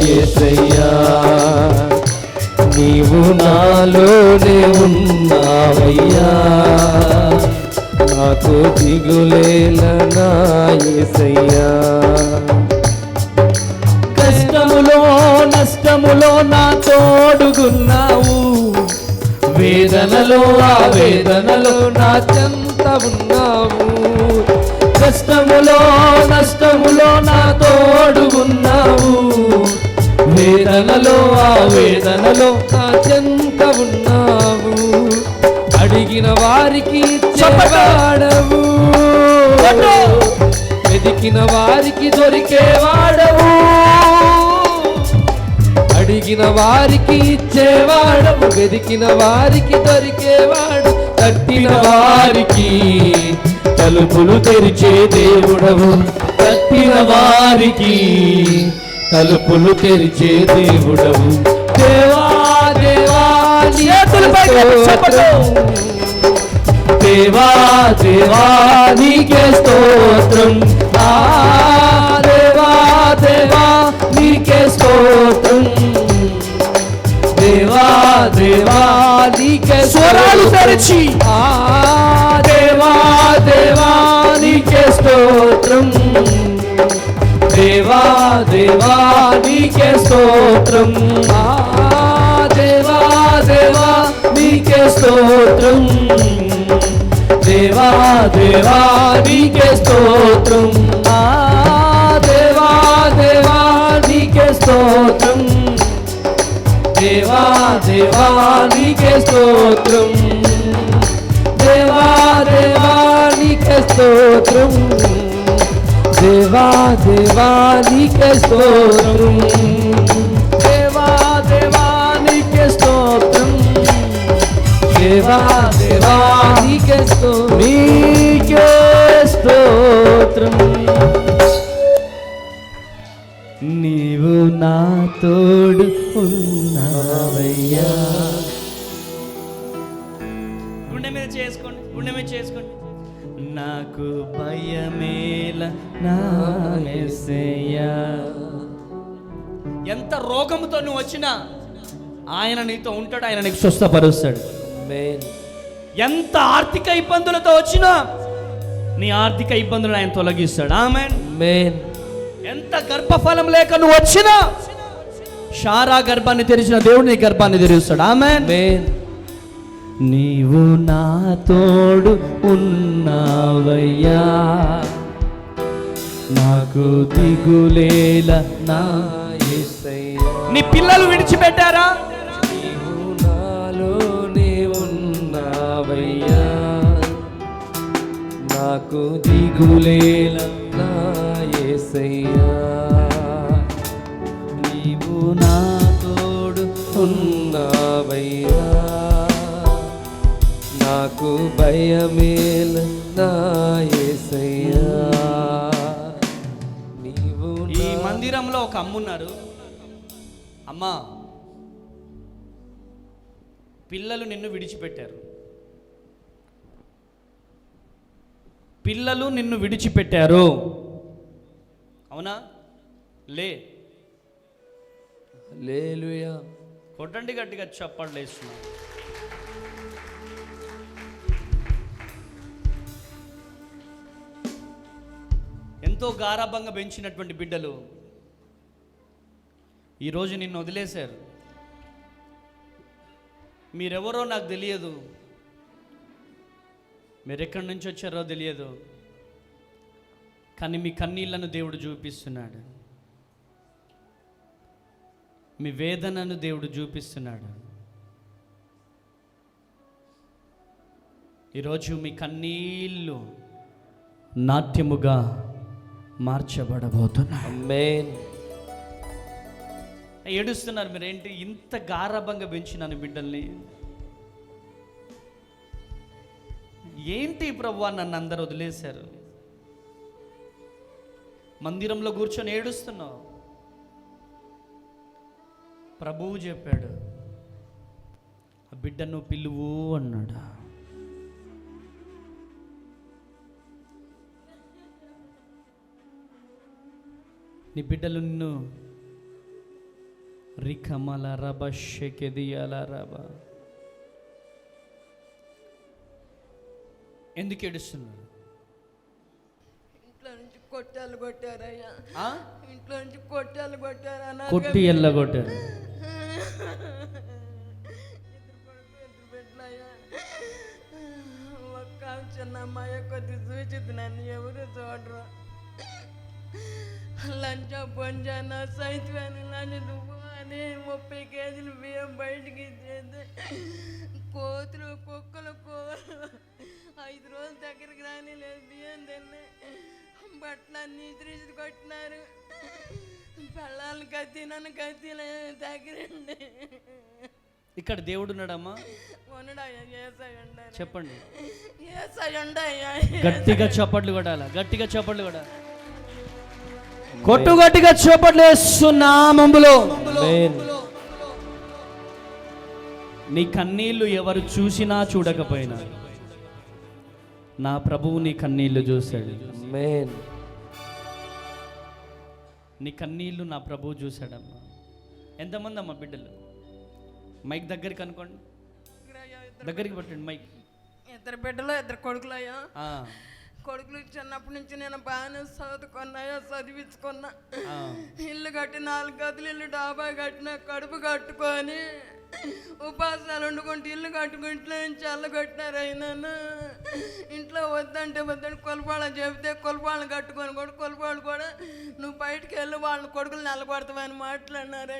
యేసయ్యా, నీవు నాలోనే ఉన్నావయ్యా, నాకు దిగులేల నా యేసయ్యా. కష్టములో నష్టములో నా తోడుగున్నావు, వేదనలో ఆ వేదనలో నా చెంత ఉన్నావు, కష్టములో నష్టములో నా తోడుగున్నావు, వేదనలో ఆ వేదనలో నా చెంత ఉన్నావు, అడిగిన వారికి ఇచ్చేవాడవు, వెదికిన వారికి దొరికేవాడవు, అడిగిన వారికి ఇచ్చేవాడవు, వెదికిన వారికి దొరికేవాడు, తట్టిన వారికి తలుపులు తెరిచే దేవుడవు, తట్టిన వారికి తలుపులు తెరిచే దేవుడవు. దేవా దేవా దేవా దేవా నీకే స్తోత్రం, ఆ దేవా దేవా నీకే స్తోత్రం, దేవా దేవా నీకే స్వరాలు తెరిచి ఆ దేవా దేవా నీకే స్తోత్రం, దేవా దేవా నీకే స్తోత్రం, ఆ దేవా దేవా నీకే స్తోత్రం, దేవా దేవా నీకే స్తోత్రం, ఆ దేవా దేవా నీకే స్తోత్రం, దేవా దేవా నీకే స్తోత్రం, దేవా దేవా నీకే స్తోత్రం, దేవా దేవా నీకే స్తోత్రం, దేవా దేవా నీకే స్తోత్రం, దేవా దేవా నీకే స్తోత్రం. నీకే స్తోత్రం. నీవు నా తోడు ఉన్నావయ్యా. గుండె మీద చేసుకోండి, గుండె మీద చేసుకోండి. నాకు భయమేల నా యేసయ్యా. ఎంత రోగముతో నువ్వు వచ్చినా ఆయన నీతో ఉంటాడు, ఆయన నీకు స్వస్థపరుస్తాడు. ఆమేన్. ఎంత ఆర్థిక ఇబ్బందులతో వచ్చినా నీ ఆర్థిక ఇబ్బందులు ఆయన తొలగిస్తాడు. ఆమేన్. ఆమేన్. ఎంత గర్భఫలం లేక నువ్వు వచ్చినా షారా గర్భాన్ని తెరిచిన దేవుడు నీ గర్భాన్ని తెరుస్తాడు. ఆమేన్. ఆమేన్. నీవు నా తోడు ఉన్నావయ్యా, నాకు దిగులేల నా యేసయ్యా. నీ పిల్లలు విడిచిపెట్టారా? నీవు నాలోనే ఉన్నావయ్యా, నాకు దిగులేల నా యేసయ్యా. నీవు నా తోడు ఉన్నావయ్యా, నాకు భయమేల నా యేసయ్యా. నీవు ఈ మందిరంలో ఒక అమ్మున్నారు. అమ్మా, పిల్లలు నిన్ను విడిచిపెట్టారు, పిల్లలు నిన్ను విడిచిపెట్టారు. అవునా? హల్లెలూయా. కొట్టండి గట్టిగా, చప్పట్లు వేస్తున్నా. ఎంతో గారాభంగా పెంచినటువంటి బిడ్డలు ఈరోజు నిన్ను వదిలేశారు. మీరెవరో నాకు తెలియదు, మీరెక్కడి నుంచి వచ్చారో తెలియదు, కానీ మీ కన్నీళ్లను దేవుడు చూపిస్తున్నాడు, మీ వేదనను దేవుడు చూపిస్తున్నాడు. ఈరోజు మీ కన్నీళ్ళు నాట్యముగా మార్చబడబోతున్నాయి. ఆమేన్. ఏడుస్తున్నారు మీరేంటి? ఇంత గారాభంగా పెంచినాను బిడ్డల్ని, ఏంటి ప్రభువా నన్ను అందరు వదిలేశారు? మందిరంలో కూర్చొని ఏడుస్తున్నావు. ప్రభువు చెప్పాడు, ఆ బిడ్డను పిలువు అన్నాడు. నీ బిడ్డలు నిన్ను రికమల రబ షెకెదియాల రబ. ఎందుకు ఏడుస్తున్నారు? ఇంట్లో నుంచి కొట్టాలు కొట్టారయ్యా, ఆ? ఇంట్లో నుంచి కొట్టాలు కొట్టారు అన్నారు. కొట్టి ఎల్లగొట్టారు. ఇద్దరు పెట్టినాయా, ఒక్క చిన్న అమ్మాయి కొద్ది సూచిద్ది, నన్ను ఎవరు చూడరు. లంచా పొంజానా సైతువాని లంచ నువ్వు అని 30 కేజీలు బియ్యం బయటికి ఇచ్చేది. కోతులు కుక్కలు కూరలు 5 రోజుల దగ్గరికి రాని లేదు, బియ్యం తిన్నాయి. బట్టలన్నీ ఇసిరి కొట్టినారు. పిల్లలు కత్తి నన్ను కత్తిలు దగ్గరండి. ఇక్కడ దేవుడు ఉన్నాడమ్మా, ఉండడాయ్యా, ఏసై ఉండాలి. చెప్పండి ఏసై ఉండయ్యా. గట్టిగా చప్పట్లు కొట్టాల, గట్టిగా చప్పట్లు కొట్టాలి. కొట్టు గట్టిగా చప్పట్లు వేస్తున్నామంబులో. ఆమేన్. నీ కన్నీళ్లు ఎవరు చూసినా చూడకపోయినా నా ప్రభువు నీ కన్నీళ్లు చూశాడు. ఆమేన్. నీ కన్నీళ్లు నా ప్రభువు చూశాడమ్మా. ఎంతమంది అమ్మా బిడ్డలు? మైక్ దగ్గరికి అనుకోండి, దగ్గరికి పెట్టండి మైక్. 2 బిడ్డలు 2 కొడుకులయ్యా. ఆ, కొడుకులు చిన్నప్పటి నుంచి నేను బాగానే చదువుకున్నాయా, చదివించుకున్నా. ఆ. ఇల్లు కట్టి 4 గదులు ఇల్లు డాబా కట్టిన, కడుపు కట్టుకొని ఉపాసాలు వండుకుంటూ ఇల్లు కట్టుకుని ఇంట్లో నుంచి అల్లగొట్టినారు. అయినాను ఇంట్లో వద్దంటే వద్దని కొలపాళ్ళ చెబితే కొలపాళ్ళని కట్టుకొని కూడా కొలపాళ్ళు కూడా నువ్వు బయటకు వెళ్ళి వాళ్ళని కొడుకులు నిలబడతావని మాట్లాడినారు.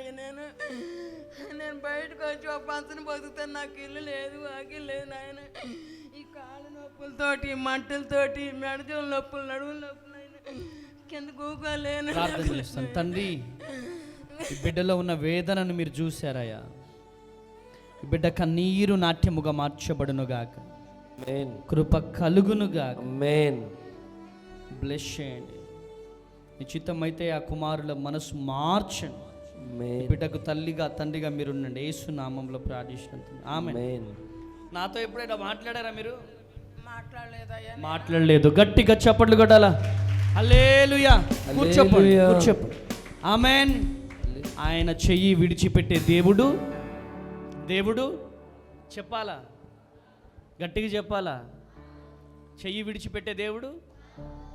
నేను బయటకు వచ్చి ఒక పంచని బతుకుతాను, నాకు ఇల్లు లేదు, వాకిలు లేదు. నాయన ఈ కాళ్ళ నొప్పులతోటి, మంటలతోటి, మెడజోల నొప్పులు, నడువుల నొప్పులు, అయినా కింద గూకోలేను. ప్రార్థన చేస్తాను. తండ్రి, ఈ బిడ్డలో ఉన్న వేదనను మీరు చూశారయ్యా. ఈ బిడ్డ కన్నీరు నాట్యముగా మార్చబడునుగాక. ఆమేన్. కృప కలుగునుగాక. ఆమేన్. బ్లెస్ చేయండి. నిశ్చితమైతే ఆ కుమారుల మనసు మార్చండి. ఆమేన్. బిడ్డకు తల్లిగా తండ్రిగా మీరుండండి. యేసు నామంలో ప్రార్థిస్తున్నాను. ఆమేన్. ఆమేన్. నాతో ఎప్పుడైనా మాట్లాడారా మీరు? మాట్లాడలేదయ్యా. మాట్లాడలేదు. గట్టిగా చప్పట్లు కొట్టాలా? హల్లెలూయా. కూర్చోపండి, హల్లెలూయా. కూర్చోపండి. ఆమేన్. ఆయన చెయ్యి విడిచిపెట్టే దేవుడు చెప్పాలా? గట్టిగా చెప్పాలా? చెయ్యి విడిచిపెట్టే దేవుడు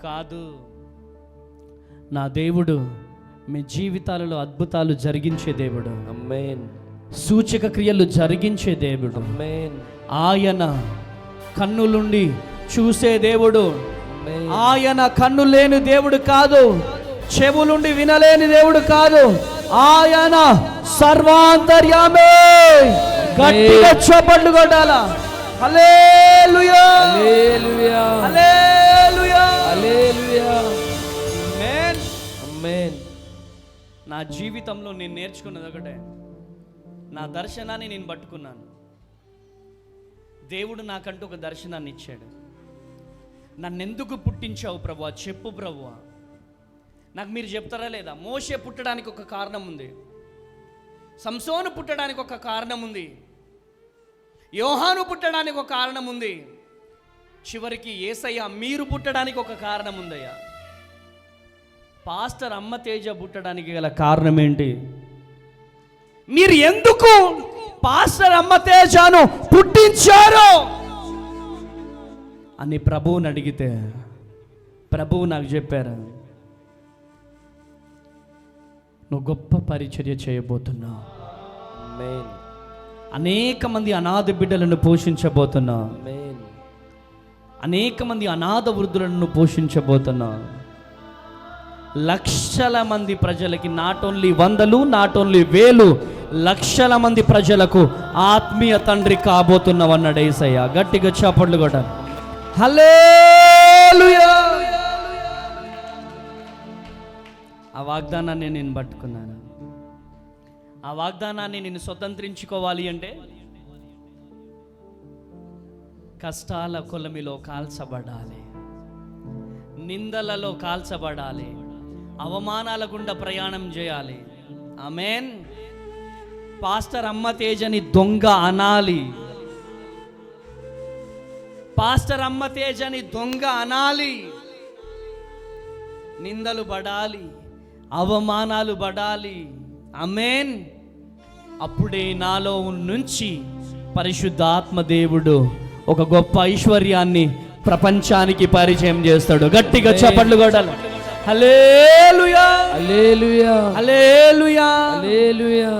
కాదు. నా దేవుడు మీ జీవితాలలో అద్భుతాలు జరిగించే దేవుడు. ఆమేన్. సూచక క్రియలు జరిగించే దేవుడు. ఆమేన్. ఆయన కన్నులుండి చూసే దేవుడు. ఆమేన్. ఆయన కన్ను లేని దేవుడు కాదు, చెవులుండి వినలేని దేవుడు కాదు. ఆయన సర్వాంతర్యామే. గట్టిగా చప్పట్లు కొట్టాలా? హల్లెలూయా, హల్లెలూయా. హల్లెలూయా, హల్లెలూయా. ఆమేన్. ఆమేన్. నా జీవితంలో నేను నేర్చుకున్నది ఒకటే, నా దర్శనాన్ని నేను పట్టుకున్నాను. దేవుడు నాకంటూ ఒక దర్శనాన్ని ఇచ్చాడు. నన్నెందుకు పుట్టించావు ప్రభువా? చెప్పు ప్రభువా. నాకు మీరు చెప్తారా లేదా? మోషే పుట్టడానికి ఒక కారణం ఉంది, సంసోను పుట్టడానికి ఒక కారణం ఉంది, యోహాను పుట్టడానికి ఒక కారణం ఉంది, చివరికి యేసయ్య మీరు పుట్టడానికి ఒక కారణం ఉందయ్యా. పాస్టర్ అమ్మ తేజ పుట్టడానికి గల కారణం ఏంటి? మీరు ఎందుకు పాస్టర్ అమ్మ తేజను పుట్టించారు అని ప్రభువుని అడిగితే ప్రభువు నాకు చెప్పారు, నువ్వు గొప్ప పరిచర్య చేయబోతున్నావు, ఆమేన్. అనేక మంది అనాథ బిడ్డలను పోషించబోతున్నావు, ఆమేన్. అనేక మంది అనాథ వృద్ధులను పోషించబోతున్నావు. లక్షల మంది ప్రజలకి, నాట్ ఓన్లీ వందలు, నాట్ ఓన్లీ వేలు, లక్షల మంది ప్రజలకు ఆత్మీయ తండ్రి కాబోతున్నావు అన్నాడు యేసయ్య. గట్టిగా చప్పట్లు కొట్టాలి. హల్లెలూయా. ఆ వాగ్దానాన్ని నేను పట్టుకున్నాను. ఆ వాగ్దానాన్ని నేను స్వతంత్రించుకోవాలి అంటే కష్టాల కొలమిలో కాల్చబడాలి, నిందలలో కాల్చబడాలి, అవమానాల గుండా ప్రయాణం చేయాలి. ఆమేన్. పాస్టర్ అమ్మ తేజని దొంగ అనాలి, పాస్టర్ అమ్మ తేజని దొంగ అనాలి, నిందలు పడాలి, అవమానాలు పడాలి. ఆమేన్. అప్పుడే నాలో నుంచి పరిశుద్ధాత్మ దేవుడు ఒక గొప్ప ఐశ్వర్యాన్ని ప్రపంచానికి పరిచయం చేస్తాడు. గట్టిగా చప్పట్లు కొట్టాలి. హల్లెలూయా, హల్లెలూయా. హల్లెలూయా. హల్లెలూయా.